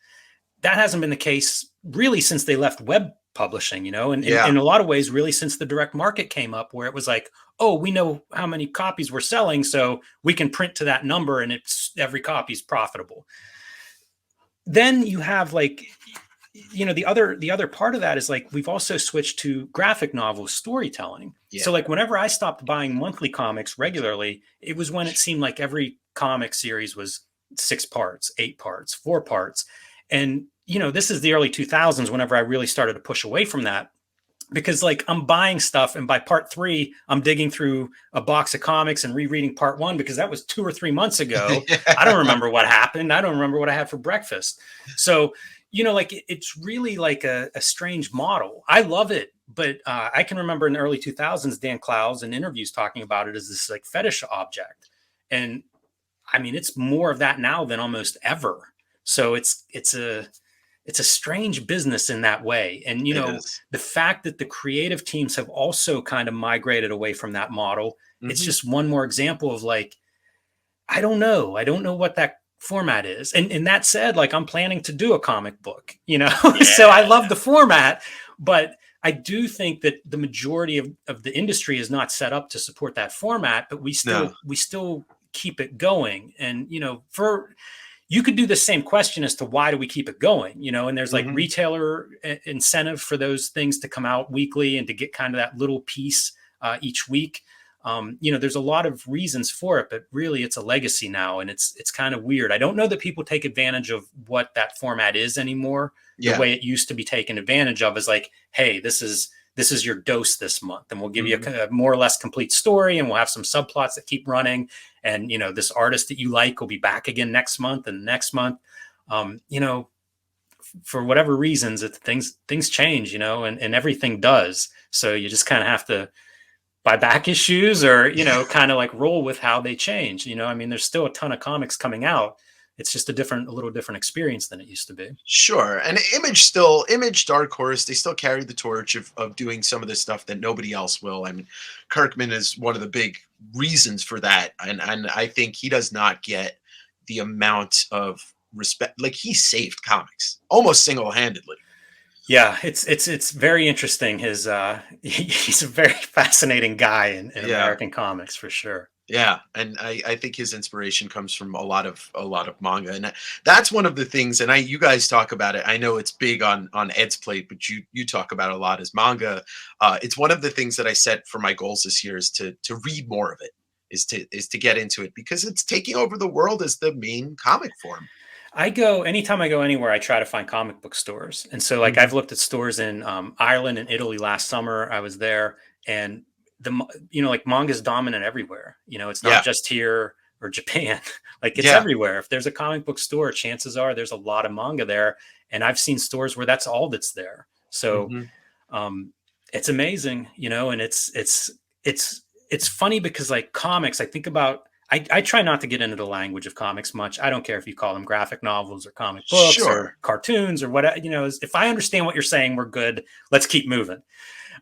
That hasn't been the case really since they left web publishing, and Yeah. in a lot of ways, really since the direct market came up, where it was like, oh, we know how many copies we're selling, so we can print to that number, and it's every copy is profitable. Then you have like, the other part of that is like we've also switched to graphic novel storytelling. Yeah. So like whenever I stopped buying monthly comics regularly, it was when it seemed like every comic series was 6 parts, 8 parts, 4 parts. And this is the early 2000s whenever I really started to push away from that because like I'm buying stuff and by part 3 I'm digging through a box of comics and rereading part 1 because that was 2 or 3 months ago. I don't remember what happened. I don't remember what I had for breakfast. So like it's really like a strange model. I love it, but I can remember in the early 2000s Dan Clowes in interviews talking about it as this like fetish object. And I mean it's more of that now than almost ever. So it's a strange business in that way. And, It is. the fact that the creative teams have also kind of migrated away from that model, it's Mm-hmm. just one more example of like, I don't know. I don't know what that format is. And that said, like I'm planning to do a comic book, so I love the format, but I do think that the majority of the industry is not set up to support that format, but we No. still keep it going. And, for you could do the same question as to why do we keep it going, and there's like Mm-hmm. retailer incentive for those things to come out weekly and to get kind of that little piece each week. There's a lot of reasons for it, but really it's a legacy now, and it's kind of weird. I don't know that people take advantage of what that format is anymore. The Yeah. way it used to be taken advantage of is like, hey, this is your dose this month, and we'll give you Mm-hmm. a more or less complete story, and we'll have some subplots that keep running. And this artist that you like will be back again next month and next month. Um, you know, for whatever reasons, things change, and everything does. So you just kind of have to buy back issues or kind of like roll with how they change. I mean there's still a ton of comics coming out. It's just a little different experience than it used to be. Sure. And Image, Dark Horse, they still carry the torch of doing some of the stuff that nobody else will. I mean, Kirkman is one of the big reasons for that. And I think he does not get the amount of respect. Like he saved comics almost single-handedly. Yeah, it's very interesting. He's a very fascinating guy in Yeah. American comics for sure. Yeah, and I think his inspiration comes from a lot of manga, and that's one of the things. And you guys talk about it. I know it's big on Ed's plate, but you talk about it a lot as manga. It's one of the things that I set for my goals this year is to read more of it, is to get into it because it's taking over the world as the main comic form. Anytime I go anywhere, I try to find comic book stores. And so like Hmm. I've looked at stores in Ireland and Italy last summer. I was there, and like manga's dominant everywhere. It's not Yeah, just here or Japan. Like it's yeah, everywhere. If there's a comic book store, chances are there's a lot of manga there. And I've seen stores where that's all that's there. So hmm, um, it's amazing, and it's funny because like comics, I think about. I try not to get into the language of comics much. I don't care if you call them graphic novels or comic books sure. or cartoons or whatever. If I understand what you're saying, we're good. Let's keep moving.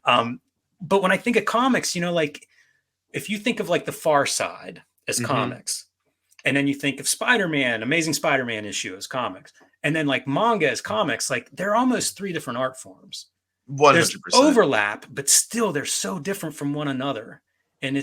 But when I think of comics, like if you think of like the Far Side as Hmm. comics, and then you think of Spider-Man, Amazing Spider-Man issue as comics, and then like manga as comics, like they're almost 3 different art forms. One There's hundred percent. overlap, but still they're so different from one another. And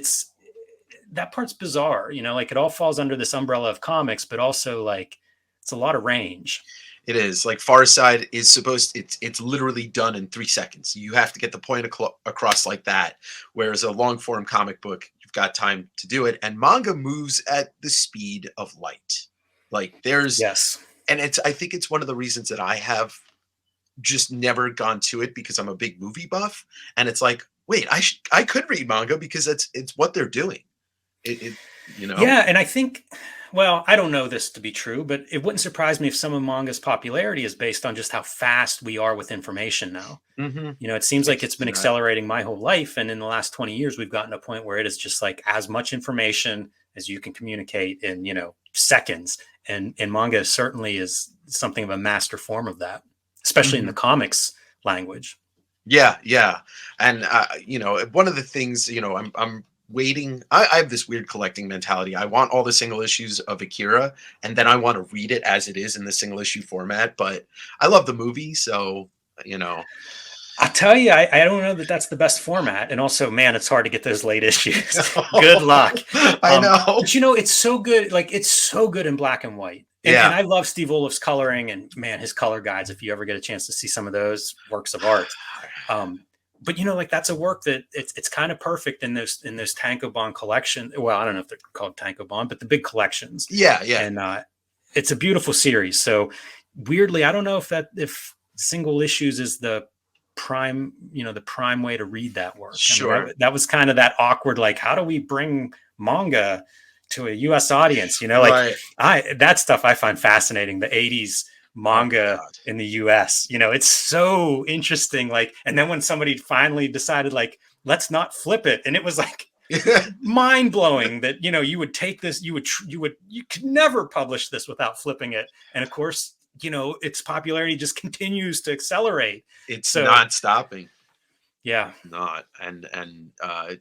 that part's bizarre, like it all falls under this umbrella of comics, but also like it's a lot of range. It is like Far Side is supposed. It's literally done in 3 seconds. You have to get the point across like that. Whereas a long form comic book, you've got time to do it. And manga moves at the speed of light. Like Yes. and I think it's one of the reasons that I have just never gone to it because I'm a big movie buff. And it's like, wait, I could read manga because it's what they're doing. It you know. Yeah. And I think Well, I don't know this to be true, but it wouldn't surprise me if some of manga's popularity is based on just how fast we are with information now. Mm-hmm. It seems I like can it's been see that. accelerating my whole life. And in the last 20 years, we've gotten to a point where it is just like as much information as you can communicate in, seconds. And manga certainly is something of a master form of that, especially in Mm-hmm. the comics language. Yeah, yeah. And one of the things, I'm waiting. I have this weird collecting mentality. I want all the single issues of Akira, and then I want to read it as it is in the single issue format. But I love the movie, so you know. I tell you, I don't know that that's the best format. And also, man, it's hard to get those late issues. Good luck. I know. But it's so good. Like it's so good in black and white. And Yeah. I love Steve Olaf's coloring and man, his color guides. If you ever get a chance to see some of those works of art, but like that's a work that it's kind of perfect in those Tankobon collection. Well, I don't know if they're called Tankobon, but the big collections. Yeah, yeah. And it's a beautiful series. So weirdly, I don't know if single issues is the prime way to read that work. Sure. I mean, that was kind of that awkward, like, how do we bring manga to a US audience? Right. That stuff I find fascinating. The 80s manga in the US, it's so interesting. Like, and then when somebody finally decided, like, let's not flip it, and it was like mind blowing that you would take this, you could never publish this without flipping it, and of course its popularity just continues to accelerate. It's not stopping. Yeah. Not. And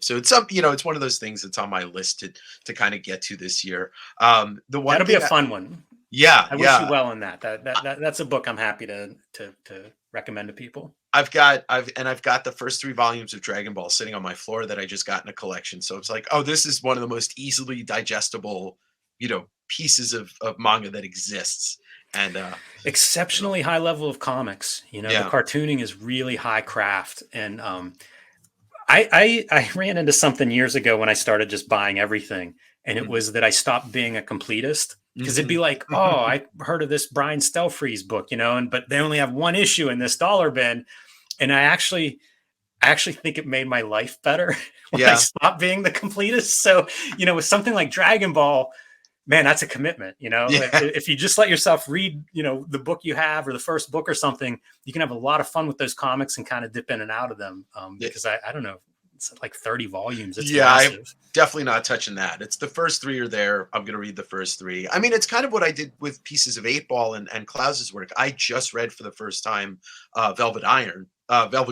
so it's something, it's one of those things that's on my list to kind of get to this year. The one that'll be a fun one. Yeah. I wish you well in that. That's a book I'm happy to recommend to people. I've got the first 3 volumes of Dragon Ball sitting on my floor that I just got in a collection. So it's like, oh, this is one of the most easily digestible, pieces of manga that exists. And exceptionally high level of comics. The cartooning is really high craft. And I ran into something years ago when I started just buying everything. And it was that I stopped being a completist. Because it'd be like, oh, I heard of this Brian Stelfreeze book, but they only have one issue in this dollar bin. And I actually think it made my life better when I stopped being the completist. So, with something like Dragon Ball, man, that's a commitment. If you just let yourself read, the book you have or the first book or something, you can have a lot of fun with those comics and kind of dip in and out of them. Because I don't know, it's like 30 volumes. It's massive. I'm definitely not touching that. It's the first 3 are there. I'm going to read the first 3. I mean, it's kind of what I did with pieces of 8-Ball and Klaus's work. I just read for the first time Velvet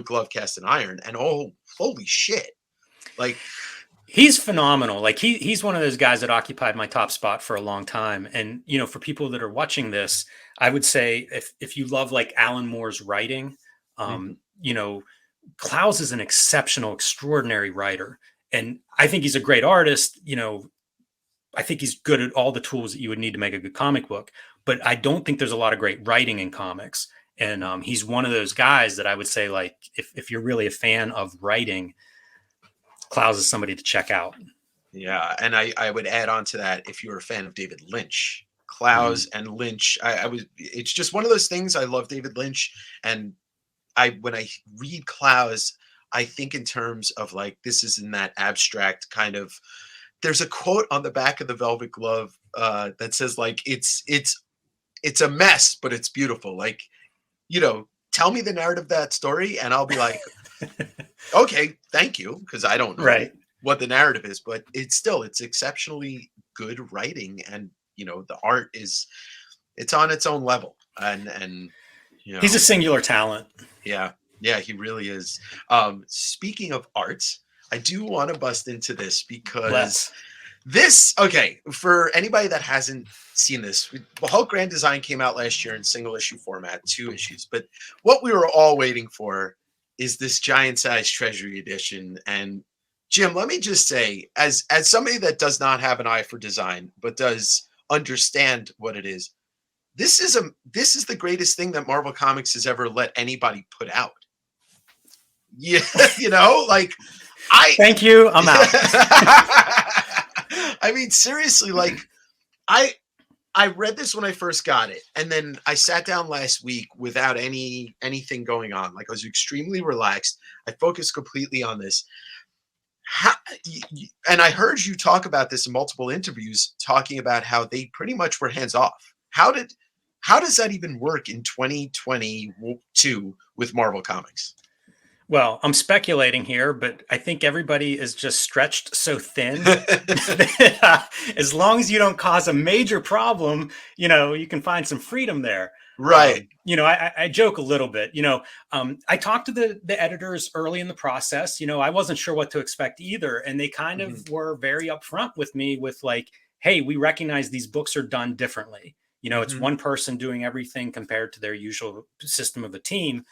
Glove Cast in Iron, and oh, holy shit. Like, he's phenomenal. Like he's one of those guys that occupied my top spot for a long time. And, for people that are watching this, I would say if you love like Alan Moore's writing, Klaus is an exceptional, extraordinary writer. And I think he's a great artist. I think he's good at all the tools that you would need to make a good comic book, but I don't think there's a lot of great writing in comics. And he's one of those guys that I would say, like, if you're really a fan of writing, Klaus is somebody to check out. Yeah. And I would add on to that, if you're a fan of David Lynch, Klaus and Lynch, it's just one of those things. I love David Lynch. And when I read Klaus, I think in terms of like, this is in that abstract kind of, there's a quote on the back of the Velvet Glove that says like, it's a mess, but it's beautiful. Like, tell me the narrative of that story and I'll be like, okay, thank you. Cause I don't know what the narrative is, but it's exceptionally good writing. And, the art it's on its own level. And he's a singular talent. Yeah. Yeah, he really is. Speaking of arts, I do want to bust into this because for anybody that hasn't seen this, the Hulk Grand Design came out last year in single issue format, 2 issues. But what we were all waiting for is this giant size treasury edition. And Jim, let me just say, as somebody that does not have an eye for design, but does understand what it is, this is the greatest thing that Marvel Comics has ever let anybody put out. Yeah, thank you. I'm out. I mean, seriously, like I read this when I first got it, and then I sat down last week without anything going on. Like I was extremely relaxed. I focused completely on this. how, and I heard you talk about this in multiple interviews, talking about how they pretty much were hands off. How does that even work in 2022 with Marvel Comics? Well, I'm speculating here, but I think everybody is just stretched so thin that as long as you don't cause a major problem, you can find some freedom there. Right. I joke a little bit. I talked to the editors early in the process. I wasn't sure what to expect either, and they kind Mhm. of were very upfront with me with like, "Hey, we recognize these books are done differently. It's Mhm. one person doing everything compared to their usual system of a team."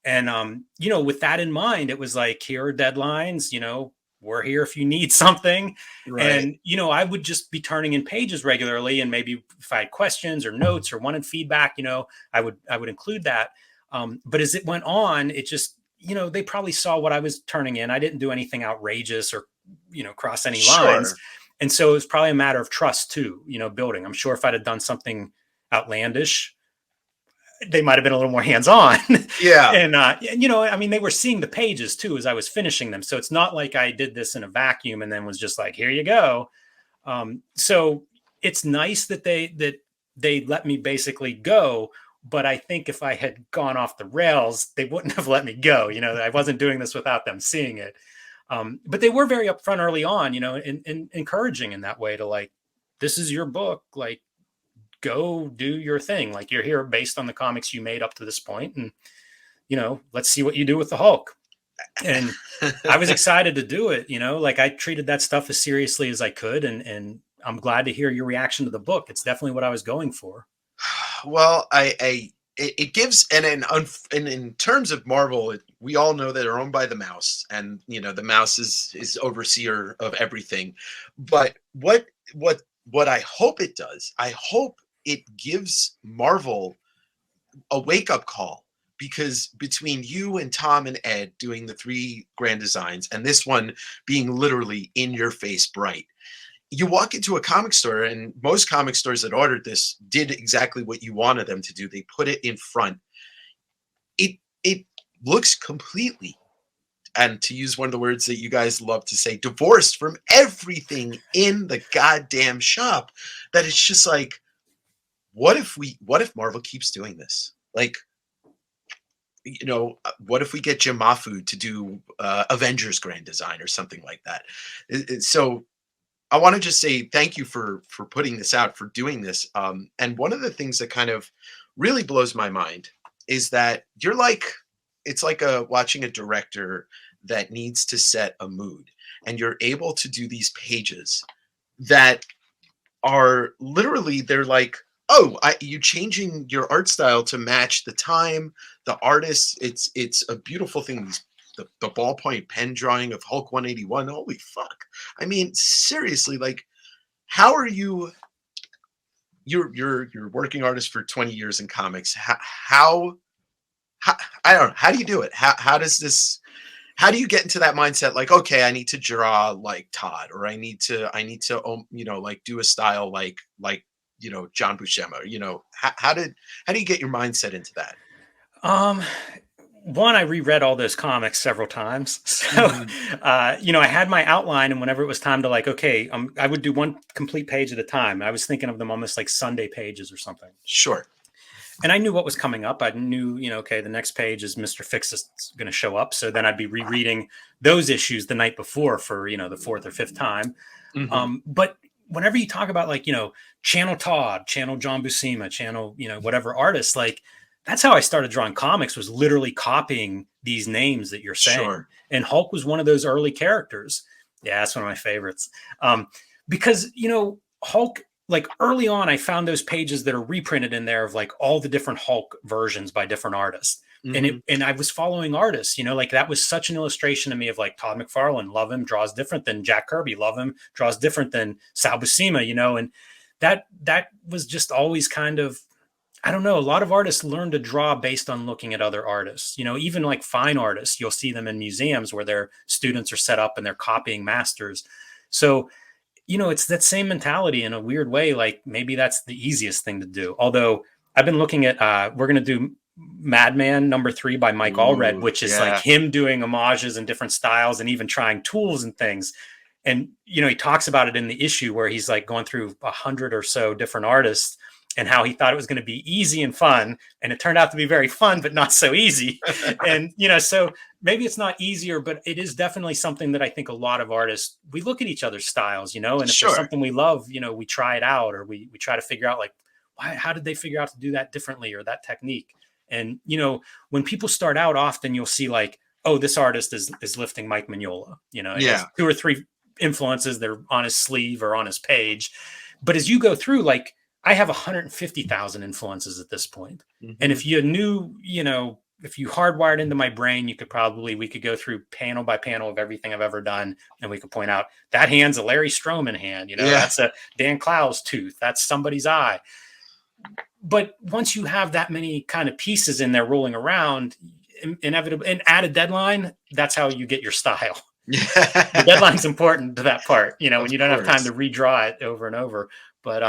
And with that in mind, it was like, here are deadlines, we're here if you need something. Right. And I would just be turning in pages regularly, and maybe if I had questions or notes or wanted feedback, I would include that. But as it went on, it just, they probably saw what I was turning in. I didn't do anything outrageous or cross any lines. Sure. And so it was probably a matter of trust too, building. I'm sure if I'd have done something outlandish, they might have been a little more hands-on. Yeah. And I mean, they were seeing the pages too as I was finishing them, so it's not like I did this in a vacuum and then was just like, here you go. So it's nice that they let me basically go, but I think if I had gone off the rails, they wouldn't have let me go. I wasn't doing this without them seeing it. But they were very upfront early on, and encouraging in that way to like, this is your book, like, go do your thing. Like, you're here based on the comics you made up to this point, and let's see what you do with the Hulk. And I was excited to do it. Like, I treated that stuff as seriously as I could, and I'm glad to hear your reaction to the book. It's definitely what I was going for. Well, it gives, and in terms of Marvel, we all know that they're owned by the mouse, and the mouse is overseer of everything. But what I hope it does, I hope it gives Marvel a wake up call, because between you and Tom and Ed doing the three grand designs and this one being literally in your face bright, you walk into a comic store, and most comic stores that ordered this did exactly what you wanted them to do. They put it in front. It looks completely, and to use one of the words that you guys love to say, divorced from everything in the goddamn shop. That it's just like, what if Marvel keeps doing this? Like, what if we get Jim Mahfood to do Avengers Grand Design or something like that? So I want to just say thank you for putting this out, for doing this. And one of the things that kind of really blows my mind is that it's like watching a director that needs to set a mood, and you're able to do these pages that are literally, they're like, oh, you changing your art style to match the time, the artist. It's a beautiful thing. The ballpoint pen drawing of Hulk 181. Holy fuck! I mean, seriously, like, how are you? You're working artist for 20 years in comics. How I don't know. How do you do it? How does this? How do you get into that mindset? Like, okay, I need to draw like Todd, or I need to like do a style like John Buscema. How do you get your mindset into that? Um, One, I reread all those comics several times. So, Mhm. I had my outline, and whenever it was time to like, okay, I would do one complete page at a time. I was thinking of them almost like Sunday pages or something. Sure. And I knew what was coming up. I knew, okay, the next page is Mr. Fix is going to show up. So then I'd be rereading those issues the night before for, the fourth or fifth time. Hmm. But whenever you talk about like, channel Todd, channel John Buscema, channel, whatever artist, like, that's how I started drawing comics, was literally copying these names that you're saying. Sure. And Hulk was one of those early characters. Yeah, that's one of my favorites. Because, Hulk, like, early on, I found those pages that are reprinted in there of like all the different Hulk versions by different artists. Hmm. And I was following artists, like, that was such an illustration to me of like Todd McFarlane, love him, draws different than Jack Kirby, love him, draws different than Sal Buscema, and that was just always kind of, I don't know. A lot of artists learn to draw based on looking at other artists. Even like fine artists, you'll see them in museums where their students are set up and they're copying masters. So, it's that same mentality in a weird way. Like, maybe that's the easiest thing to do. Although I've been looking at, we're going to do Madman #3 by Mike Allred, which is like yeah. him doing homages and different styles and even trying tools and things. And, you know, he talks about it in the issue where he's like going through 100 or so different artists and how he thought it was going to be easy and fun. And it turned out to be very fun, but not so easy. And, you know, so maybe it's not easier, but it is definitely something that I think a lot of artists, we look at each other's styles, you know, and if Sure. there's something we love, you know, we try it out, or we try to figure out like, how did they figure out to do that differently, or that technique? And, you know, when people start out, often you'll see like, oh, this artist is lifting Mike Mignola, you know, he has 2 or 3 influences, they're on his sleeve or on his page. But as you go through, like, I have 150,000 influences at this point. And if you knew, you know, if you hardwired into my brain, we could go through panel by panel of everything I've ever done. And we could point out that hand's a Larry Stroman hand, you know, that's a Dan Clowes tooth, that's somebody's eye. But once you have that many kind of pieces in there rolling around, inevitably, and add a deadline, that's how you get your style. The deadline's important to that part, you know, when you don't have time to redraw it over and over. But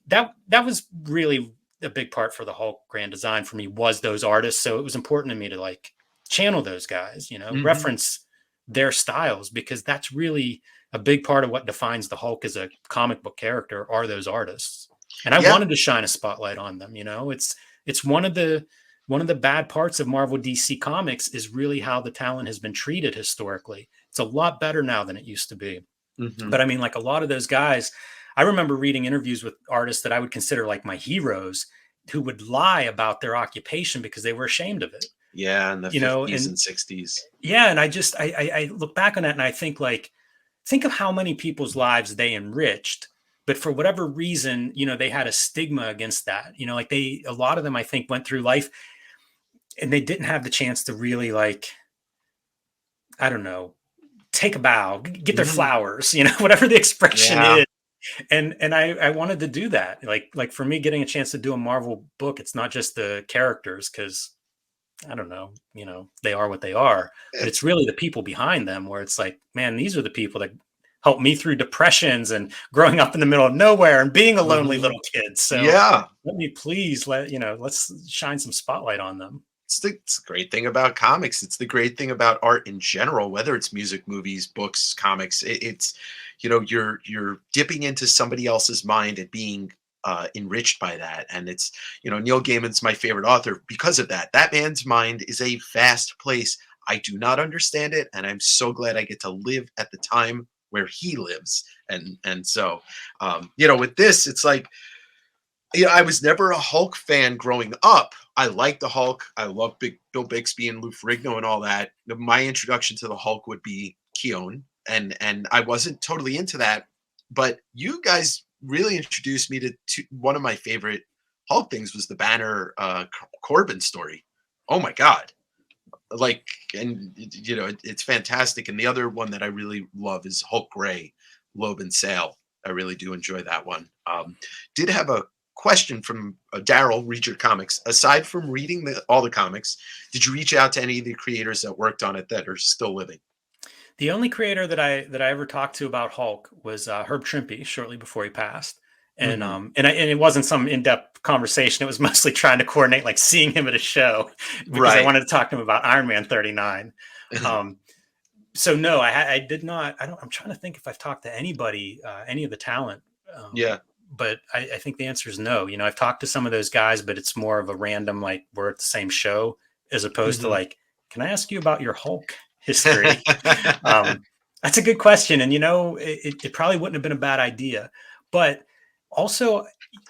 that was really a big part for the Hulk grand design for me, was those artists. So it was important to me to like channel those guys, you know, reference their styles, because that's really a big part of what defines the Hulk as a comic book character, are those artists. And I wanted to shine a spotlight on them. You know, it's one of the bad parts of Marvel DC Comics is really how the talent has been treated historically. It's a lot better now than it used to be. But I mean, like a lot of those guys, I remember reading interviews with artists that I would consider like my heroes, who would lie about their occupation because they were ashamed of it. Yeah, in the 50s and 60s. Yeah, and I look back on that and I think like, think of how many people's lives they enriched. But for whatever reason, you know, they had a stigma against that. You know, like a lot of them, I think, went through life and they didn't have the chance to really, like, I don't know, take a bow, get their flowers, you know, whatever the expression is. And I wanted to do that. Like for me, getting a chance to do a Marvel book, it's not just the characters, because I don't know, you know, they are what they are, but it's really the people behind them, where it's like, man, these are the people that helped me through depressions and growing up in the middle of nowhere and being a lonely little kid. So let me please let's shine some spotlight on them. It's the great thing about comics. It's the great thing about art in general, whether it's music, movies, books, comics. It's, you know, you're dipping into somebody else's mind and being enriched by that. And it's, you know, Neil Gaiman's my favorite author because of that. That man's mind is a vast place. I do not understand it, and I'm so glad I get to live at the time where he lives. And so, you know, with this, it's like, you know, I was never a Hulk fan growing up. I like the Hulk. I love Bill Bixby and Lou Ferrigno and all that. My introduction to the Hulk would be Keown, and I wasn't totally into that. But you guys really introduced me to one of my favorite Hulk things, was the Banner Corben story. Oh my God. Like, and you know, it's fantastic. And the other one that I really love is Hulk Gray, Loeb and Sale. I really do enjoy that one. Did have a question from Daryl, Read Your Comics. Aside from reading all the comics, did you reach out to any of the creators that worked on it that are still living? The only creator that I ever talked to about Hulk was Herb Trimpe, shortly before he passed. And and it wasn't some in-depth conversation. It was mostly trying to coordinate, like seeing him at a show, because I wanted to talk to him about Iron Man 39. So no, I did not. I'm trying to think if I've talked to anybody, any of the talent. But I think the answer is no. You know, I've talked to some of those guys, but it's more of a random, like, we're at the same show, as opposed to like, can I ask you about your Hulk history? That's a good question. And, you know, it probably wouldn't have been a bad idea. But also,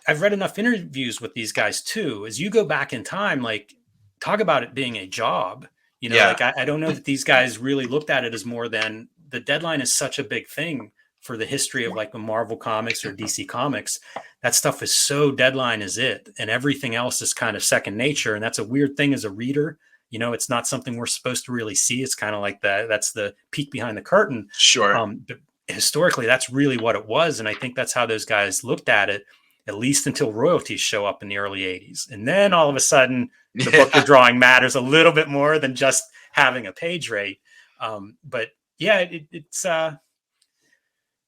I've read enough interviews with these guys too. As you go back in time, like, talk about it being a job. You know, like I don't know that these guys really looked at it as more than, the deadline is such a big thing for the history of like the Marvel comics or DC comics. That stuff is so deadline is it. And everything else is kind of second nature. And that's a weird thing as a reader. You know, it's not something we're supposed to really see. It's kind of like that's the peek behind the curtain. Sure. But historically, that's really what it was. And I think that's how those guys looked at it, at least until royalties show up in the early 80s. And then all of a sudden, the book you're drawing matters a little bit more than just having a page rate. But yeah, it's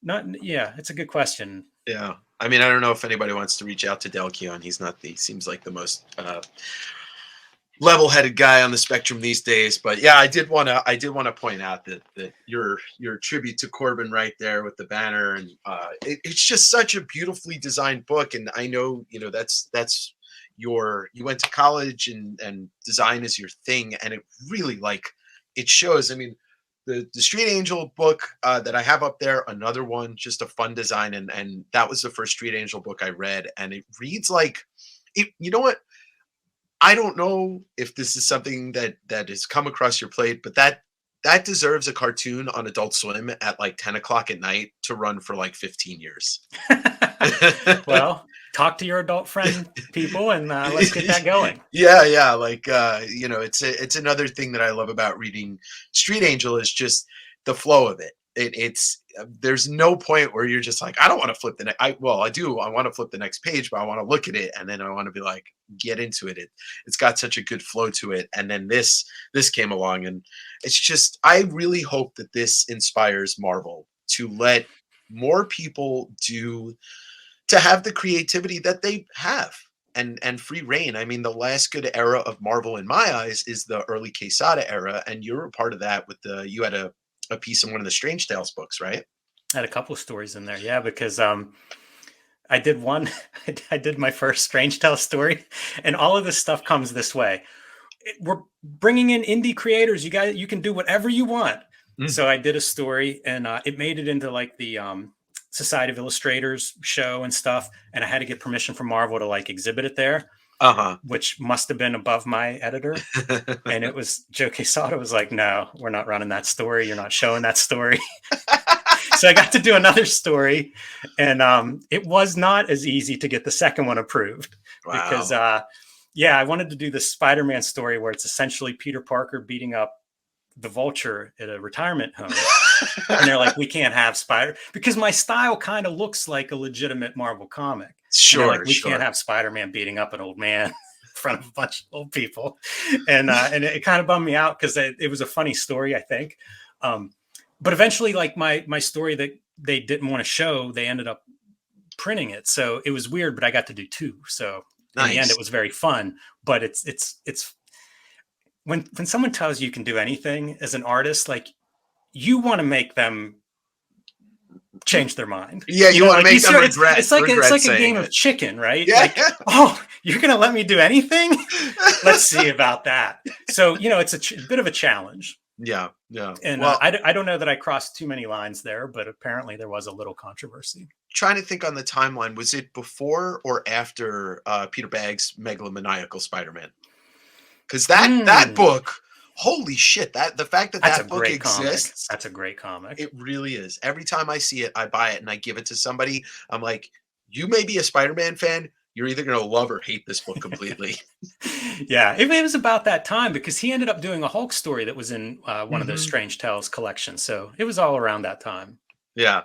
it's a good question. Yeah. I mean, I don't know if anybody wants to reach out to Del Keown. He seems like the most level-headed guy on the spectrum these days. But yeah, I did want to point out that your tribute to Corbin right there with the banner, and it's just such a beautifully designed book. And I know, that's you went to college, and design is your thing, and it really, like, it shows. I mean, the Street Angel book that I have up there, another one, just a fun design, and that was the first Street Angel book I read, and it reads like it. You know what? I don't know if this is something that has come across your plate, but that deserves a cartoon on Adult Swim at like 10 o'clock at night to run for like 15 years. Well, talk to your adult friend people, and let's get that going. Yeah. Like, it's another thing that I love about reading Street Angel is just the flow of it. It's there's no point where you're just like, I don't want to flip the next. I do. I want to flip the next page, but I want to look at it, and then I want to be like, get into it. It's got such a good flow to it. And then this came along, and it's just, I really hope that this inspires Marvel to let more people to have the creativity that they have, and free reign. I mean, the last good era of Marvel in my eyes is the early Quesada era, and you're a part of that with you had a piece in one of the Strange Tales books, right? I had a couple of stories in there, yeah, because I did one. I did my first Strange Tales story, and all of this stuff comes this way. We're bringing in indie creators. You can do whatever you want. So I did a story, and it made it into like the Society of Illustrators show and stuff, and I had to get permission from Marvel to like exhibit it there. Which must have been above my editor. And it was Joe Quesada was like, no, we're not running that story. You're not showing that story. So I got to do another story, and it was not as easy to get the second one approved. Wow. Because I wanted to do the Spider-Man story where it's essentially Peter Parker beating up the Vulture at a retirement home. And they're like, we can't have because my style kind of looks like a legitimate Marvel comic. Sure, like, we can't have Spider-Man beating up an old man in front of a bunch of old people. And it kind of bummed me out because it was a funny story, I think. But eventually, like my story that they didn't want to show, they ended up printing it. So it was weird, but I got to do two. So in the end, it was very fun. But it's when someone tells you can do anything as an artist, like, you want to make them change their mind. Yeah, you want to make them regret. It's like a game of chicken, right? Yeah. Like, oh, you're going to let me do anything? Let's see about that. So, it's a bit of a challenge. Yeah. And I don't know that I crossed too many lines there, but apparently there was a little controversy. Trying to think on the timeline, was it before or after Peter Baggs' megalomaniacal Spider-Man? Because that book, holy shit! The fact that book exists, that's a great comic. It really is. Every time I see it, I buy it and I give it to somebody. I'm like, you may be a Spider-Man fan. You're either going to love or hate this book completely. Yeah, it was about that time because he ended up doing a Hulk story that was in one of those Strange Tales collections. So it was all around that time. Yeah.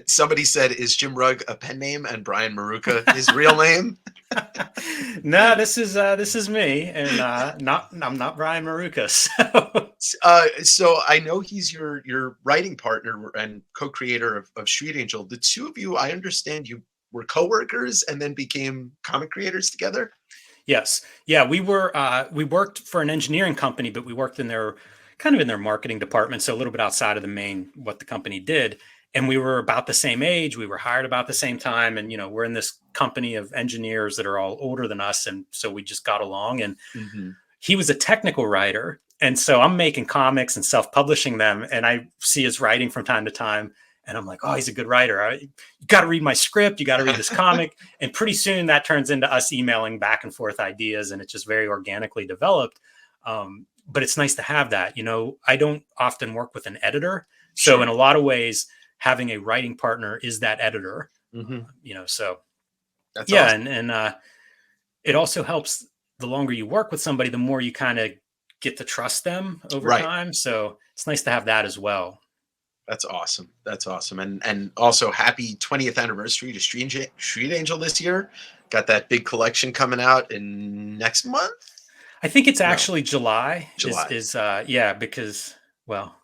Somebody said, is Jim Rugg a pen name and Brian Maruka his real name? No, this is me, and I'm not Brian Maruka. So I know he's your writing partner and co-creator of Street Angel. The two of you, I understand you were co-workers and then became comic creators together. Yes, yeah, we worked for an engineering company, but we worked in their marketing department, so a little bit outside of the main what the company did. And we were about the same age. We were hired about the same time. And, we're in this company of engineers that are all older than us. And so we just got along. And he was a technical writer. And so I'm making comics and self-publishing them. And I see his writing from time to time. And I'm like, oh, he's a good writer. You got to read my script. You got to read this comic. And pretty soon that turns into us emailing back and forth ideas. And it's just very organically developed. But it's nice to have that. I don't often work with an editor. So Sure. In a lot of ways, having a writing partner is that editor, so that's awesome. And it also helps the longer you work with somebody, the more you kind of get to trust them over time. So it's nice to have that as well. That's awesome. And also happy 20th anniversary to Street Angel this year. Got that big collection coming out in next month. I think it's actually July. Because, well,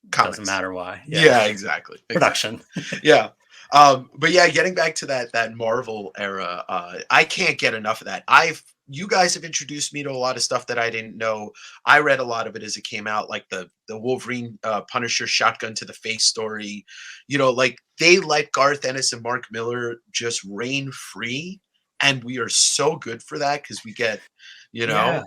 Comics. Doesn't matter why. Yeah, exactly. Production. Yeah. But yeah, getting back to that Marvel era, I can't get enough of that. you guys have introduced me to a lot of stuff that I didn't know. I read a lot of it as it came out, like the Wolverine Punisher shotgun to the face story. Like they let Garth Ennis and Mark Miller just reign free, and we are so good for that because we get, you Yeah. know,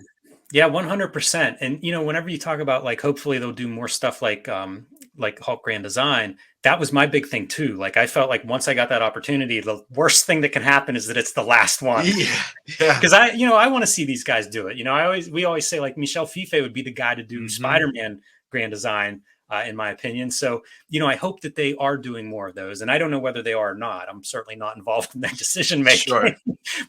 Yeah, 100%. And whenever you talk about like hopefully they'll do more stuff like Hulk Grand Design, that was my big thing too. Like I felt like once I got that opportunity, the worst thing that can happen is that it's the last one. yeah, yeah, Because I want to see these guys do it. We always say like Michel Fife would be the guy to do hmm Spider-Man Grand Design, in my opinion. So, I hope that they are doing more of those, and I don't know whether they are or not. I'm certainly not involved in that decision making. sure.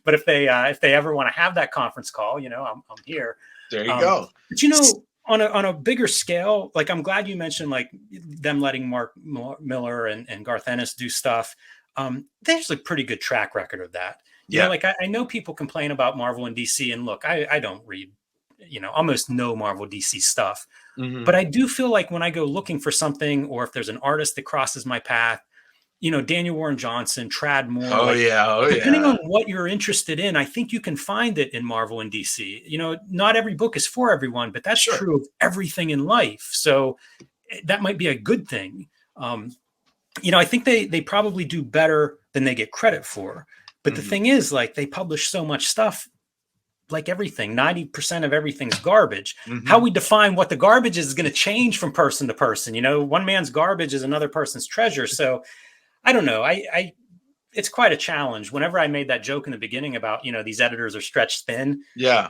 But if they ever want to have that conference call, I'm here. There you go. But on a bigger scale, like I'm glad you mentioned like them letting Mark Miller and Garth Ennis do stuff. There's a pretty good track record of that. Yeah. Like I know people complain about Marvel and DC, and look, I don't read, almost no Marvel DC stuff, hmm but I do feel like when I go looking for something, or if there's an artist that crosses my path, Daniel Warren Johnson, Trad Moore, Oh like yeah. Oh depending yeah. on what you're interested in, I think you can find it in Marvel and DC. Not every book is for everyone, but that's Sure. true of everything in life. So that might be a good thing. I think they probably do better than they get credit for. But the hmm thing is, like, they publish so much stuff, like everything, 90% of everything's garbage. How hmm we define what the garbage is going to change from person to person. One man's garbage is another person's treasure. So I don't know. It's quite a challenge. Whenever I made that joke in the beginning about, these editors are stretched thin, Yeah.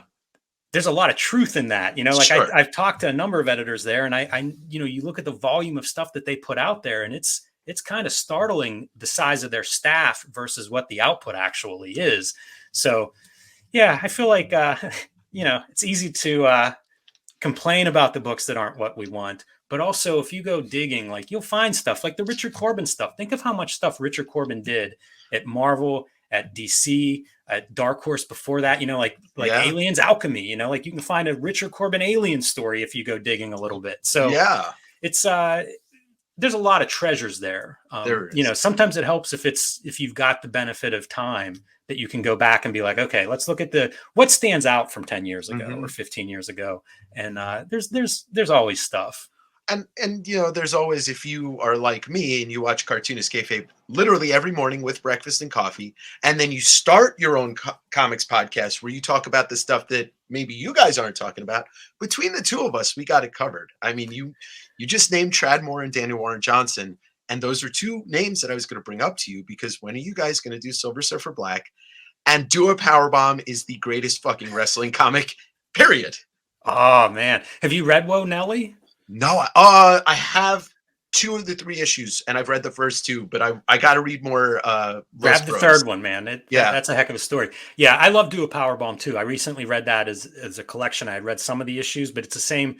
there's a lot of truth in that. Like Sure. I've talked to a number of editors there, and you look at the volume of stuff that they put out there, and it's kind of startling the size of their staff versus what the output actually is. So yeah, I feel like it's easy to complain about the books that aren't what we want. But also, if you go digging, like you'll find stuff like the Richard Corbin stuff. Think of how much stuff Richard Corbin did at Marvel, at DC, at Dark Horse before that. Like Yeah. Aliens Alchemy. Like you can find a Richard Corbin alien story if you go digging a little bit. So Yeah. it's there's a lot of treasures there. There is. Sometimes it helps if you've got the benefit of time that you can go back and be like, okay, let's look at what stands out from 10 years ago hmm or 15 years ago. And there's always stuff. And there's always, if you are like me and you watch Cartoonist Kayfabe literally every morning with breakfast and coffee, and then you start your own comics podcast where you talk about the stuff that maybe you guys aren't talking about. Between the two of us, we got it covered. I mean, you just named Trad Moore and Daniel Warren Johnson, and those are two names that I was going to bring up to you because when are you guys going to do Silver Surfer Black? And Do a Powerbomb is the greatest fucking wrestling comic, period. Oh man, have you read Whoa Nelly? No, I have two of the three issues, and I've read the first two, but I got to read more. Los Grab the Bros. third one, man. Yeah, That's a heck of a story. Yeah, I love Do a Powerbomb too. I recently read that as a collection. I had read some of the issues, but it's the same.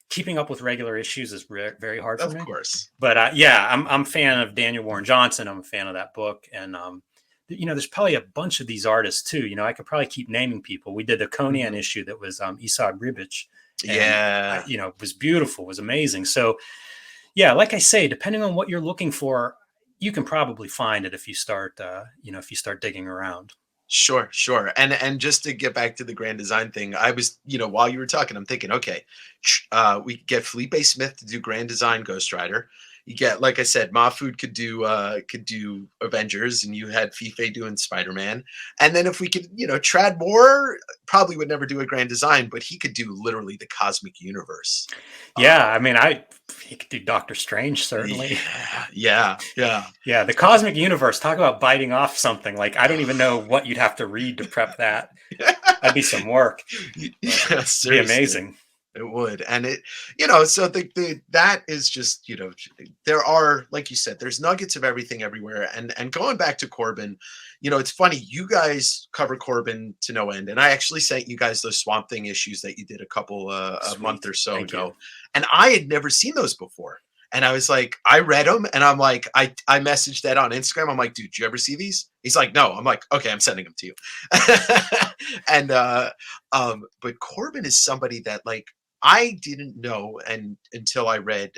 Keeping up with regular issues is very hard for of me. course. But yeah, I'm a fan of Daniel Warren Johnson. I'm a fan of that book, and there's probably a bunch of these artists too. I could probably keep naming people. We did a Conan Mhm. issue that was Esau Gribich, and Yeah, it was beautiful, was amazing. So yeah, like I say, depending on what you're looking for, you can probably find it if you start if you start digging around. sure, sure. And just to get back to the grand design thing, I was, while you were talking, I'm thinking, okay, we could get Felipe Smith to do grand design Ghost Rider. You get, like I said, Mahfood could do Avengers, and you had Fife doing Spider-Man. And then if we could, Trad Moore probably would never do a grand design, but he could do literally the cosmic universe. Yeah, I mean, he could do Doctor Strange certainly. Yeah, yeah, yeah. Yeah, the cosmic universe. Talk about biting off something. Like I don't even know what you'd have to read to prep that. That'd be some work. Yeah, But it'd be seriously. amazing. It would. And so the that is just, there are, like you said, there's nuggets of everything everywhere. And going back to Corbin, it's funny, you guys cover Corbin to no end. And I actually sent you guys those Swamp Thing issues that you did a month Sweet. or so Thank you. ago. And I had never seen those before. And I was like, I read them and I'm like, I messaged Ed on Instagram. I'm like, dude, did you ever see these? He's like, no. I'm like, okay, I'm sending them to you. And but Corbin is somebody that, like, I didn't know until I read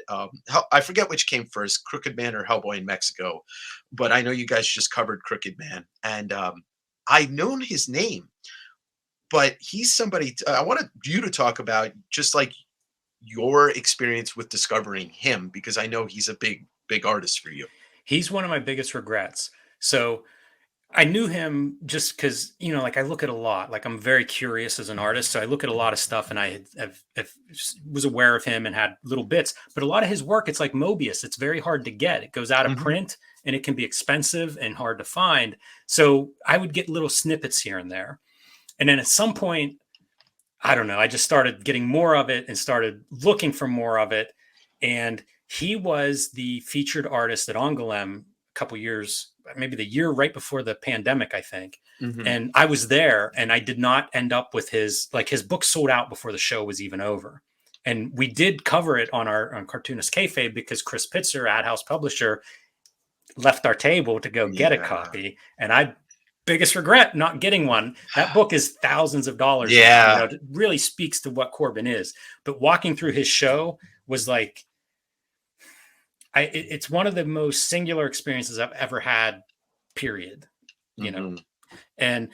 I forget which came first, Crooked Man or Hellboy in Mexico, but I know you guys just covered Crooked Man, and I'd known his name, but he's somebody I wanted you to talk about, just like your experience with discovering him, because I know he's a big artist for you. He's one of my biggest regrets. So I knew him just because, like I look at a lot, like I'm very curious as an artist. So I look at a lot of stuff and was aware of him and had little bits, but a lot of his work, it's like Mobius. It's very hard to get. It goes out of Mhm. print and it can be expensive and hard to find. So I would get little snippets here and there. And then at some point, I don't know, I just started getting more of it and started looking for more of it. And he was the featured artist at Angoulême a couple years, maybe the year right before the pandemic, I think. Mhm. And I was there and I did not end up with his book sold out before the show was even over. And we did cover it on Cartoonist Kayfabe because Chris Pitzer, Ad House publisher, left our table to go get a Yeah. copy. And biggest regret not getting one. That book is thousands of dollars now. Yeah. It really speaks to what Corben is. But walking through his show was like, it's one of the most singular experiences I've ever had, period. Mhm. And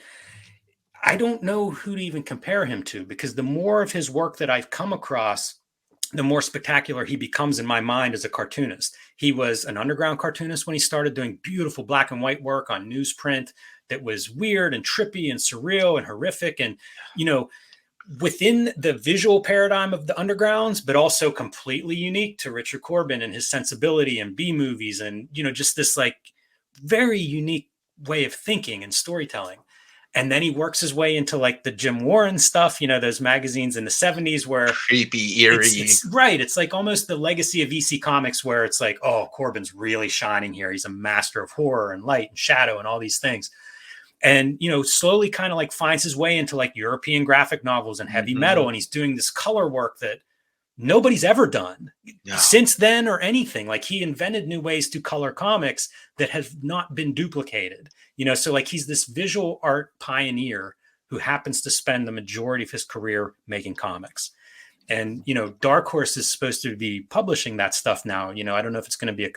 I don't know who to even compare him to, because the more of his work that I've come across, the more spectacular he becomes in my mind as a cartoonist. He was an underground cartoonist when he started doing beautiful black and white work on newsprint that was weird and trippy and surreal and horrific. And, within the visual paradigm of the undergrounds, but also completely unique to Richard Corbin and his sensibility and B movies. And, just this like very unique way of thinking and storytelling. And then he works his way into like the Jim Warren stuff, those magazines in the 70s where Creepy, eerie. it's right. It's like almost the legacy of EC Comics where it's like, oh, Corbin's really shining here. He's a master of horror and light and shadow and all these things. And, slowly kind of like finds his way into like European graphic novels and heavy metal. And he's doing this color work that nobody's ever done since then or anything. Like he invented new ways to color comics that have not been duplicated, so like he's this visual art pioneer who happens to spend the majority of his career making comics. And, Dark Horse is supposed to be publishing that stuff now. I don't know if it's going to be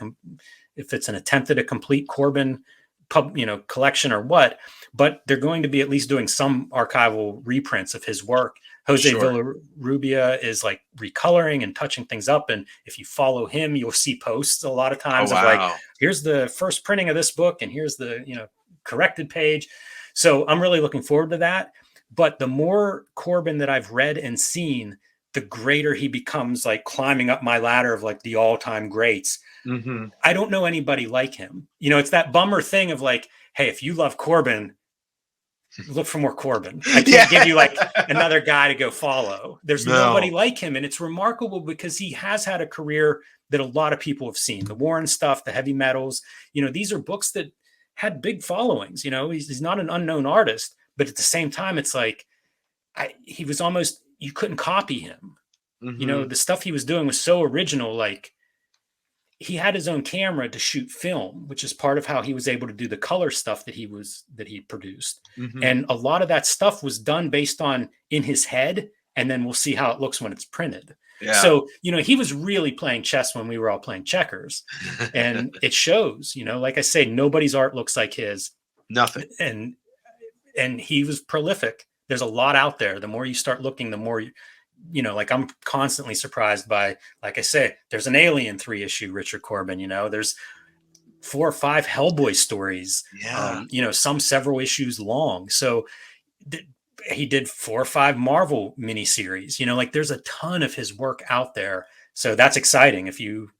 if it's an attempt at a complete Corbin collection or what, but they're going to be at least doing some archival reprints of his work. Jose Villarrubia is like recoloring and touching things up. And if you follow him, you'll see posts a lot of times of like, here's the first printing of this book and here's the, corrected page. So I'm really looking forward to that. But the more Corbin that I've read and seen, the greater he becomes, like climbing up my ladder of like the all-time greats. Mm-hmm. I don't know anybody like him. It's that bummer thing of like, hey, if you love Corbin, look for more Corbin. I can't give you like another guy to go follow. There's nobody like him. And it's remarkable because he has had a career that a lot of people have seen. The Warren stuff, the heavy metals, these are books that had big followings. He's not an unknown artist, but at the same time, it's like he was almost, you couldn't copy him. Mm-hmm. The stuff he was doing was so original. Like he had his own camera to shoot film, which is part of how he was able to do the color stuff that he produced. Mm-hmm. And a lot of that stuff was done based on in his head. And then we'll see how it looks when it's printed. Yeah. So, he was really playing chess when we were all playing checkers, and it shows, like I say, nobody's art looks like his. Nothing. And he was prolific. There's a lot out there. The more you start looking, the more like I'm constantly surprised by, like I say, there's an Alien 3-issue Richard Corbin, there's 4 or 5 Hellboy stories, some several issues long. So he did 4 or 5 Marvel miniseries, like there's a ton of his work out there. So that's exciting. If you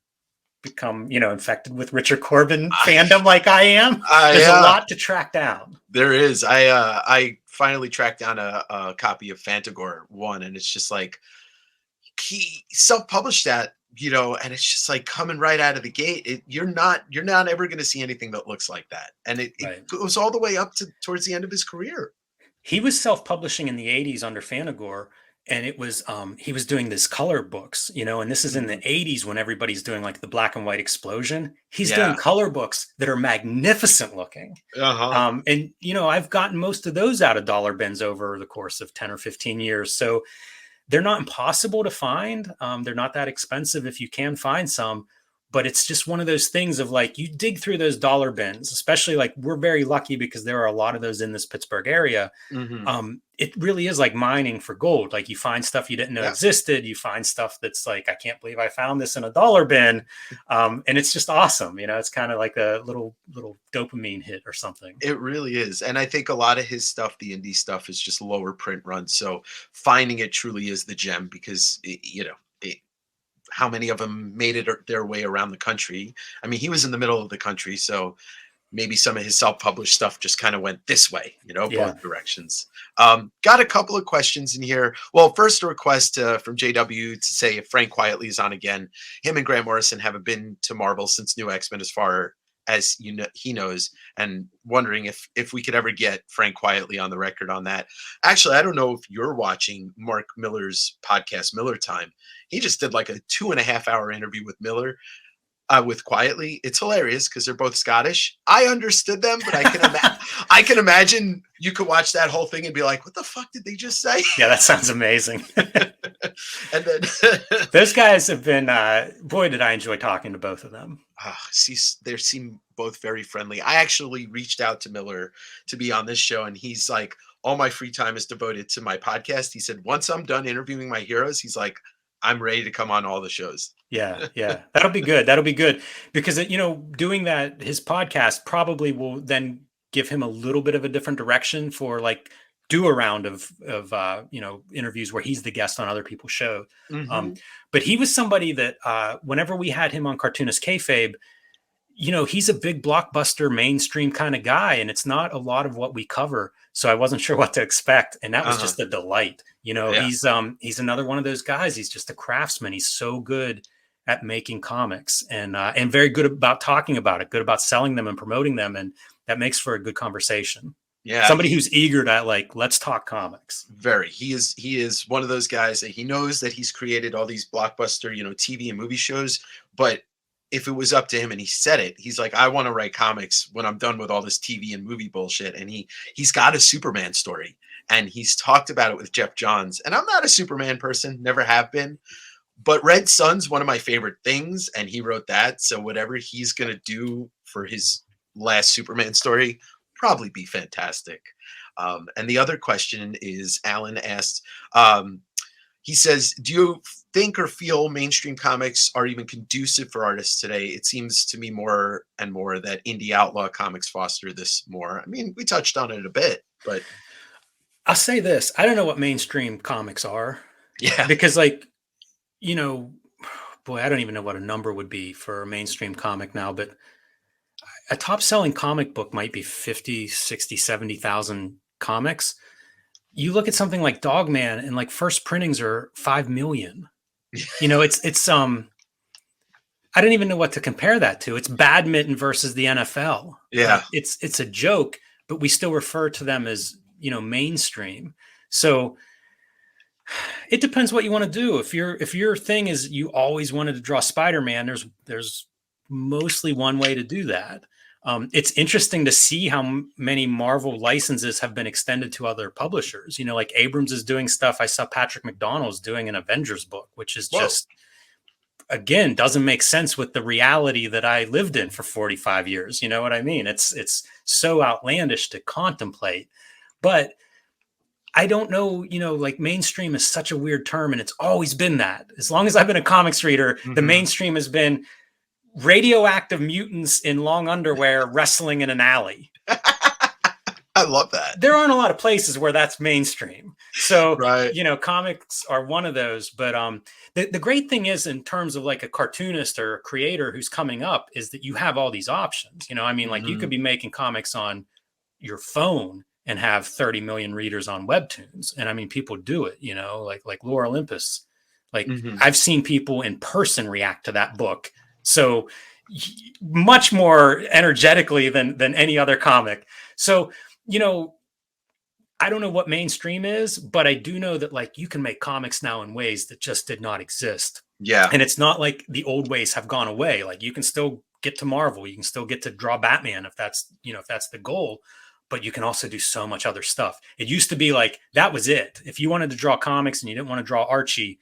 become, infected with Richard Corbin fandom like I am, there's a lot to track down. There is. I finally tracked down a copy of Fantagor 1, and it's just like he self-published that, and it's just like coming right out of the gate. You're not ever going to see anything that looks like that. And it goes all the way up to towards the end of his career. He was self-publishing in the 80s under Fantagor, and it was he was doing this color books, and this is in the 80s when everybody's doing like the black and white explosion. He's doing color books that are magnificent looking. And I've gotten most of those out of dollar bins over the course of 10 or 15 years. So they're not impossible to find. They're not that expensive if you can find some, but it's just one of those things of like, you dig through those dollar bins, especially like we're very lucky because there are a lot of those in this Pittsburgh area. It really is like mining for gold. Like you find stuff you didn't know existed. You find stuff that's like, I can't believe I found this in a dollar bin. And it's just awesome. You know, it's kind of like a little dopamine hit or something. It really is. And I think a lot of his stuff, the indie stuff, is just lower print runs. So finding it truly is the gem because, how many of them made it their way around the country? I mean, he was in the middle of the country, so maybe some of his self-published stuff just kind of went this way, both directions. Got a couple of questions in here. Well, first a request from JW to say if Frank Quietly is on again. Him and Grant Morrison haven't been to Marvel since New X-Men as far as he knows, and wondering if we could ever get Frank Quietly on the record on that. Actually, I don't know if you're watching Mark Miller's podcast, Miller Time. He just did like a 2.5-hour interview with Miller. With Quietly. It's hilarious because they're both Scottish. I understood them, but I can imagine you could watch that whole thing and be like, what the fuck did they just say? Yeah, that sounds amazing. And then those guys have been, boy, did I enjoy talking to both of them. They seem both very friendly. I actually reached out to Miller to be on this show, and he's like, all my free time is devoted to my podcast. He said, once I'm done interviewing my heroes, he's like, I'm ready to come on all the shows. Yeah. That'll be good. That'll be good because, doing that, his podcast probably will then give him a little bit of a different direction for like do a round of interviews where he's the guest on other people's show. But he was somebody that whenever we had him on Cartoonist Kayfabe, he's a big blockbuster mainstream kind of guy, and it's not a lot of what we cover. So I wasn't sure what to expect. And that was just a delight. He's another one of those guys. He's just a craftsman. He's so good at making comics and very good about talking about it, good about selling them and promoting them. And that makes for a good conversation. Yeah. Somebody who's eager to like, let's talk comics. Very. He is one of those guys that he knows that he's created all these blockbuster, TV and movie shows, but if it was up to him and he said it, he's like, I want to write comics when I'm done with all this TV and movie bullshit. And he's got a Superman story and he's talked about it with Jeff Johns. And I'm not a Superman person, never have been, but Red Sun's one of my favorite things. And he wrote that. So whatever he's going to do for his last Superman story, probably be fantastic. And the other question is Alan asked, he says, do you think or feel mainstream comics are even conducive for artists today? It seems to me more and more that indie outlaw comics foster this more. I mean, we touched on it a bit, but I'll say this. I don't know what mainstream comics are. Yeah. Because boy, I don't even know what a number would be for a mainstream comic now, but a top selling comic book might be 50, 60, 70,000 comics. You look at something like Dogman and like first printings are 5 million. It's I don't even know what to compare that to. It's badminton versus the NFL. Yeah. It's a joke, but we still refer to them as, mainstream. So it depends what you want to do. If your thing is you always wanted to draw Spider-Man, there's mostly one way to do that. It's interesting to see how many Marvel licenses have been extended to other publishers. Like Abrams is doing stuff. I saw Patrick McDonnell's doing an Avengers book, which is just, again, doesn't make sense with the reality that I lived in for 45 years. You know what I mean? It's so outlandish to contemplate. But I don't know, like mainstream is such a weird term, and it's always been that. As long as I've been a comics reader, the mainstream has been radioactive mutants in long underwear wrestling in an alley. I love that. There aren't a lot of places where that's mainstream. So, right. Comics are one of those. But the great thing is, in terms of like a cartoonist or a creator who's coming up, is that you have all these options. Like you could be making comics on your phone and have 30 million readers on Webtoons. And people do it, like Lore Olympus. Like I've seen people in person react to that book. So much more energetically than any other comic. So, I don't know what mainstream is, but I do know that like you can make comics now in ways that just did not exist. Yeah. And it's not like the old ways have gone away. Like you can still get to Marvel. You can still get to draw Batman if that's the goal, but you can also do so much other stuff. It used to be like, that was it. If you wanted to draw comics and you didn't want to draw Archie,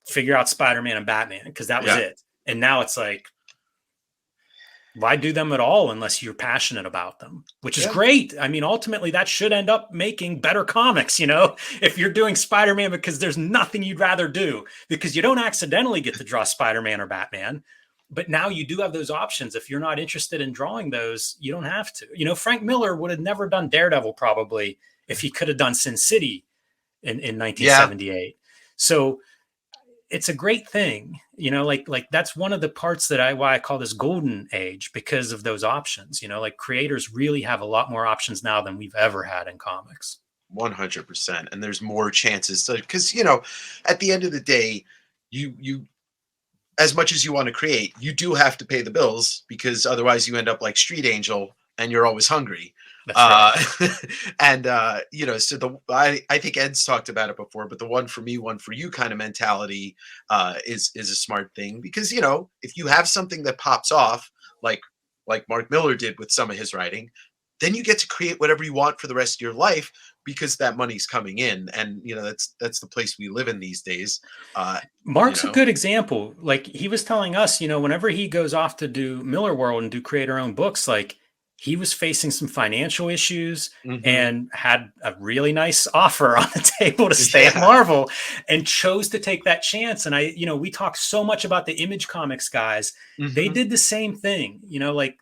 figure out Spider-Man and Batman, because that was it. And now it's like, Why do them at all unless you're passionate about them, which is Yeah. great. I mean, ultimately that should end up making better comics, if you're doing Spider-Man because there's nothing you'd rather do, because you don't accidentally get to draw Spider-Man or Batman, but now you do have those options. If you're not interested in drawing those, you don't have to. Frank Miller would have never done Daredevil probably if he could have done Sin City in Yeah. 1978. So it's a great thing, like that's one of the parts why I call this golden age, because of those options. Like creators really have a lot more options now than we've ever had in comics. 100%. And there's more chances to, because, at the end of the day, you, as much as you want to create, you do have to pay the bills, because otherwise you end up like Street Angel and you're always hungry. That's right. And so I think Ed's talked about it before, but the one for me, one for you kind of mentality is a smart thing, because if you have something that pops off, like Mark Miller did with some of his writing, then you get to create whatever you want for the rest of your life, because that money's coming in, and that's the place we live in these days. Mark's a good example. Like he was telling us, whenever he goes off to do Miller World and do creator own books, like he was facing some financial issues and had a really nice offer on the table to stay at Marvel, and chose to take that chance. And we talk so much about the Image Comics guys. They did the same thing, like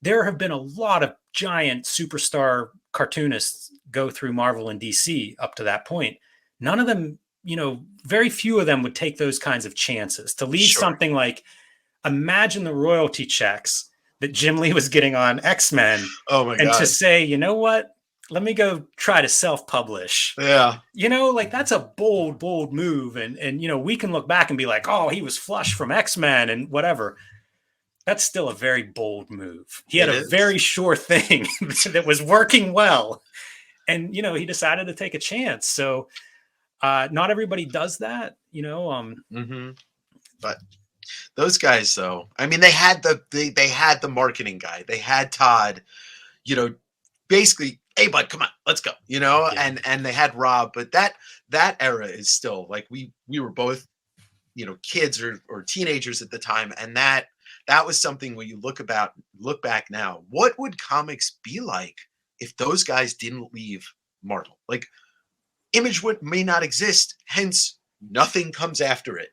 there have been a lot of giant superstar cartoonists go through Marvel and DC up to that point. None of them, very few of them would take those kinds of chances to leave something like, imagine the royalty checks that Jim Lee was getting on X-Men. Oh my God. And to say, you know what, let me go try to self-publish. Yeah. Like that's a bold move. And we can look back and be like, oh, he was flush from X-Men and whatever. That's still a very bold move. He had a very sure thing that was working well. And, he decided to take a chance. So not everybody does that, But those guys, though, I mean, they had the marketing guy. They had Todd, basically, hey, bud, come on, let's go, and they had Rob. But that era is still like, we were both, kids or teenagers at the time. And that was something where you look back now, what would comics be like if those guys didn't leave Marvel? Like, Image may not exist, hence nothing comes after it.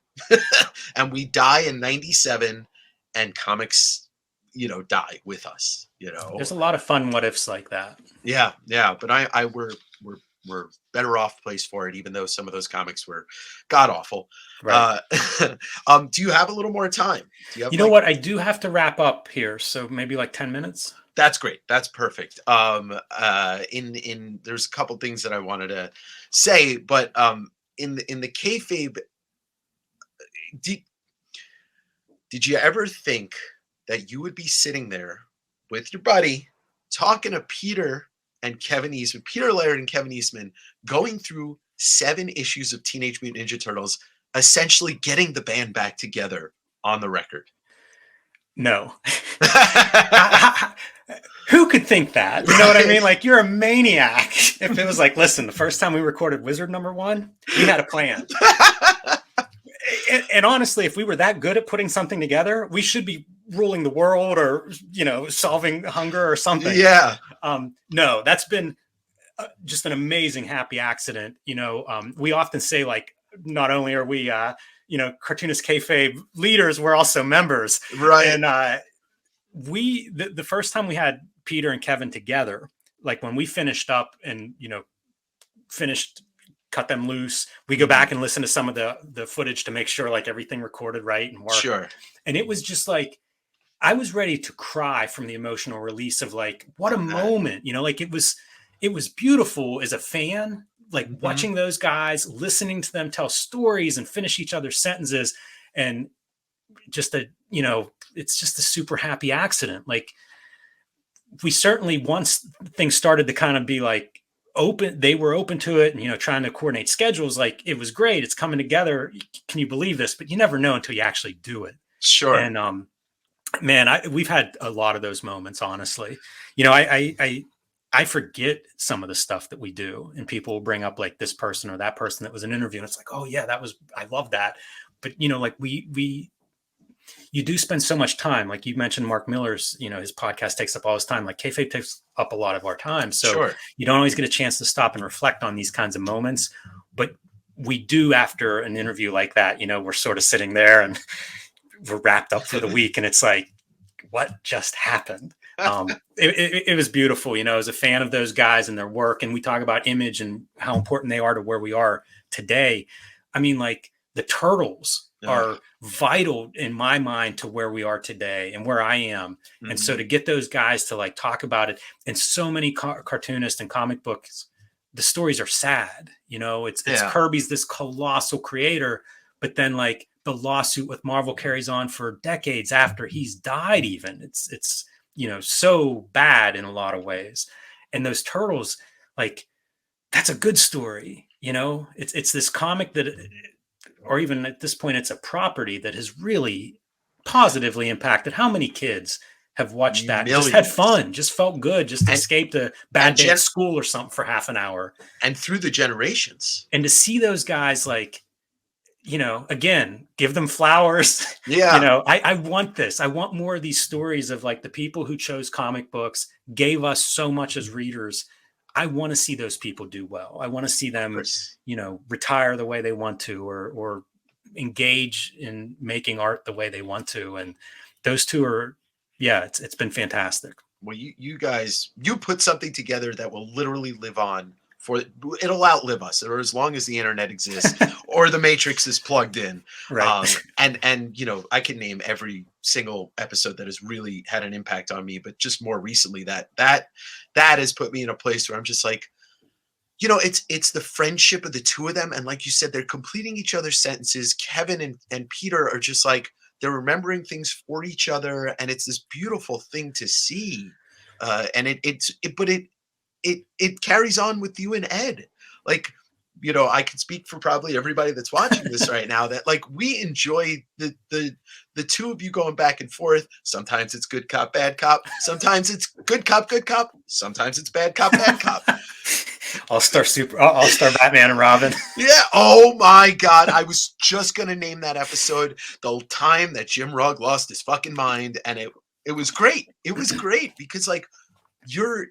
And we die in 97, and comics, die with us, There's a lot of fun what ifs like that. Yeah. But we're better off place for it, even though some of those comics were god awful. Right. Do you have a little more time? Do you have, what? I do have to wrap up here, so maybe like 10 minutes. That's great. That's perfect. There's a couple things that I wanted to say, but in the kayfabe, did you ever think that you would be sitting there with your buddy talking to Peter Laird and Kevin Eastman, going through 7 issues of Teenage Mutant Ninja Turtles, essentially getting the band back together on the record? No. Who could think that? You know what I mean? Like, you're a maniac. If it was like, listen, the first time we recorded Wizard #1, we had a plan. And honestly, if we were that good at putting something together, we should be ruling the world, or, solving hunger or something. Yeah. No, that's been just an amazing happy accident. We often say, like, not only are we, Cartoonist Kayfabe leaders, we're also members. Right. And the first time we had Peter and Kevin together, like when we finished up and, cut them loose, we go back and listen to some of the footage to make sure like everything recorded right and worked. Sure. And it was just like, I was ready to cry from the emotional release of like, what a moment, like it was beautiful as a fan, like watching those guys, listening to them tell stories and finish each other's sentences. And just it's just a super happy accident. Like, we certainly, once things started to kind of be like open, they were open to it and, trying to coordinate schedules. Like, it was great. It's coming together. Can you believe this? But you never know until you actually do it. Sure. And, man, we've had a lot of those moments, honestly. I forget some of the stuff that we do, and people will bring up like this person or that person that was an interview. And it's like, oh yeah, I love that. But like you do spend so much time. Like you mentioned, Mark Miller's, his podcast takes up all his time. Like Kayfabe takes up a lot of our time. So Sure. you don't always get a chance to stop and reflect on these kinds of moments. But we do after an interview like that, we're sort of sitting there and we're wrapped up for the week. And it's like, what just happened? It was beautiful. I was a fan of those guys and their work. And we talk about image and how important they are to where we are today. I mean, like the Turtles are vital in my mind to where we are today and where I am. Mm-hmm. And so to get those guys to like talk about it, and so many cartoonists and comic books, the stories are sad. It's Kirby's this colossal creator, but then like the lawsuit with Marvel carries on for decades after he's died. Even it's so bad in a lot of ways. And those Turtles, like, that's a good story. It's this comic that, or even at this point, it's a property that has really positively impacted how many kids have watched that, just had fun, just felt good, just escaped a bad day at school or something for half an hour. And through the generations. And to see those guys, like, again, give them flowers. Yeah. I want this. I want more of these stories of like the people who chose comic books, gave us so much as readers. I want to see those people do well. I want to see them, retire the way they want to, or engage in making art the way they want to. And those two are, it's been fantastic. Well, you guys, you put something together that will literally live on it'll outlive us, or as long as the internet exists or the Matrix is plugged in. Right. And I can name every single episode that has really had an impact on me, but just more recently that has put me in a place where I'm just like, it's the friendship of the two of them. And like you said, they're completing each other's sentences. Kevin and Peter are just like, they're remembering things for each other. And it's this beautiful thing to see. And it carries on with you and Ed. Like, I can speak for probably everybody that's watching this right now that like we enjoy the two of you going back and forth. Sometimes it's good cop, bad cop. Sometimes it's good cop, good cop. Sometimes it's bad cop, bad cop. All-Star Batman and Robin. Yeah. Oh my God. I was just going to name that episode, the time that Jim Rugg lost his fucking mind. And it was great. It was great because like, you're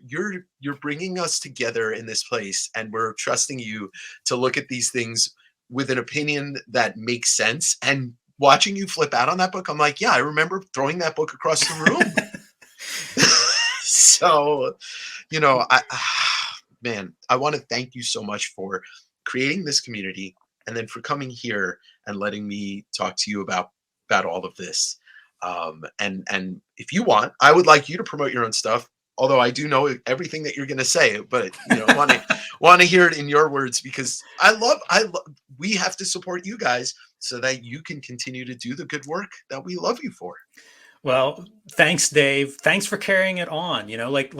bringing us together in this place, and we're trusting you to look at these things with an opinion that makes sense. And watching you flip out on that book, I'm like, yeah, I remember throwing that book across the room. So, I want to thank you so much for creating this community, and then for coming here and letting me talk to you about all of this. And if you want, I would like you to promote your own stuff. Although I do know everything that you're going to say, but want to hear it in your words, because I love. We have to support you guys so that you can continue to do the good work that we love you for. Well, thanks, Dave. Thanks for carrying it on. Like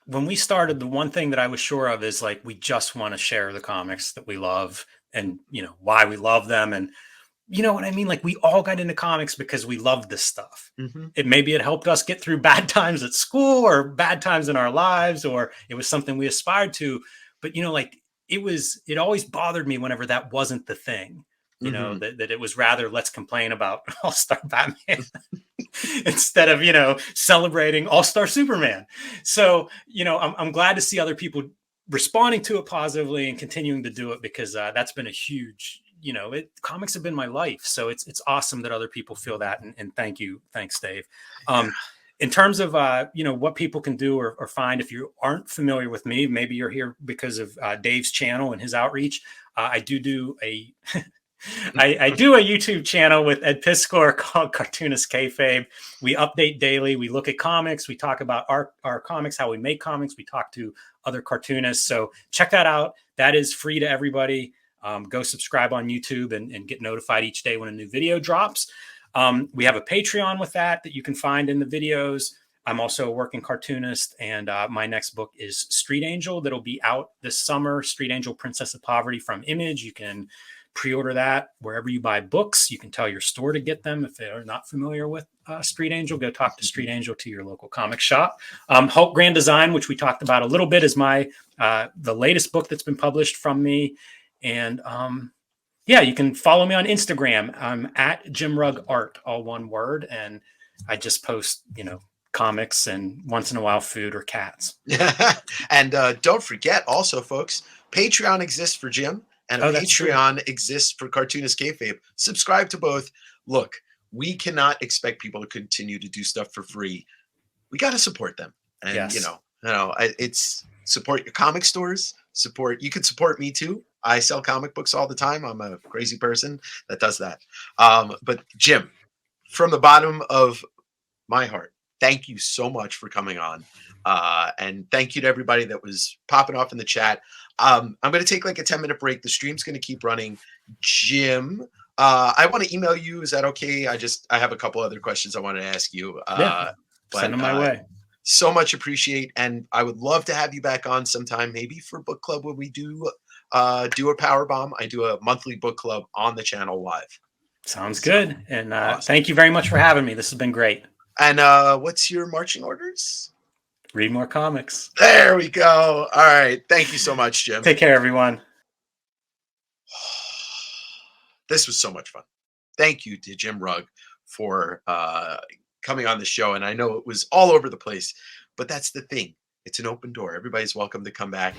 when we started, the one thing that I was sure of is like we just want to share the comics that we love, and why we love them, and you know what I mean? Like we all got into comics because we loved this stuff. Mm-hmm. It helped us get through bad times at school or bad times in our lives, or it was something we aspired to. But, it always bothered me whenever that wasn't the thing, that it was rather, let's complain about All-Star Batman instead of, celebrating All-Star Superman. So, I'm glad to see other people responding to it positively and continuing to do it, because that's been a huge, comics have been my life. So it's awesome that other people feel that. And thank you. Thanks, Dave. In terms of, what people can do or find, if you aren't familiar with me, maybe you're here because of Dave's channel and his outreach. I do a YouTube channel with Ed Piskor called Cartoonist Kayfabe. We update daily. We look at comics. We talk about our comics, how we make comics. We talk to other cartoonists. So check that out. That is free to everybody. Go subscribe on YouTube and get notified each day when a new video drops. We have a Patreon with that you can find in the videos. I'm also a working cartoonist, and my next book is Street Angel that'll be out this summer. Street Angel, Princess of Poverty from Image. You can pre-order that wherever you buy books. You can tell your store to get them if they're not familiar with Street Angel. Go talk to Street Angel to your local comic shop. Hulk Grand Design, which we talked about a little bit, is my the latest book that's been published from me. And Yeah, you can follow me on Instagram. I'm at Jim Rugg Art, all one word, and I just post, comics and once in a while food or cats. And don't forget, also, folks, Patreon exists for Jim, and a Oh, that's true. Patreon exists for Cartoonist Kayfabe. Subscribe to both. Look, we cannot expect people to continue to do stuff for free. We got to support them, and Yes. it's support your comic stores. Support. You can support me too. I sell comic books all the time. I'm a crazy person that does that. But Jim, from the bottom of my heart, thank you so much for coming on. And thank you to everybody that was popping off in the chat. I'm going to take like a 10-minute break. The stream's going to keep running. Jim, I want to email you. Is that okay? I have a couple other questions I want to ask you. Yeah. Send them my way. So much appreciate. And I would love to have you back on sometime, maybe for book club when we do a power bomb. I do a monthly book club on the channel live. Sounds good. And awesome. Thank you very much for having me. This has been great. And what's your marching orders? Read more comics. There we go. All right. Thank you so much, Jim. Take care, everyone. This was so much fun. Thank you to Jim Rugg for coming on the show. And I know it was all over the place, but that's the thing. It's an open door. Everybody's welcome to come back.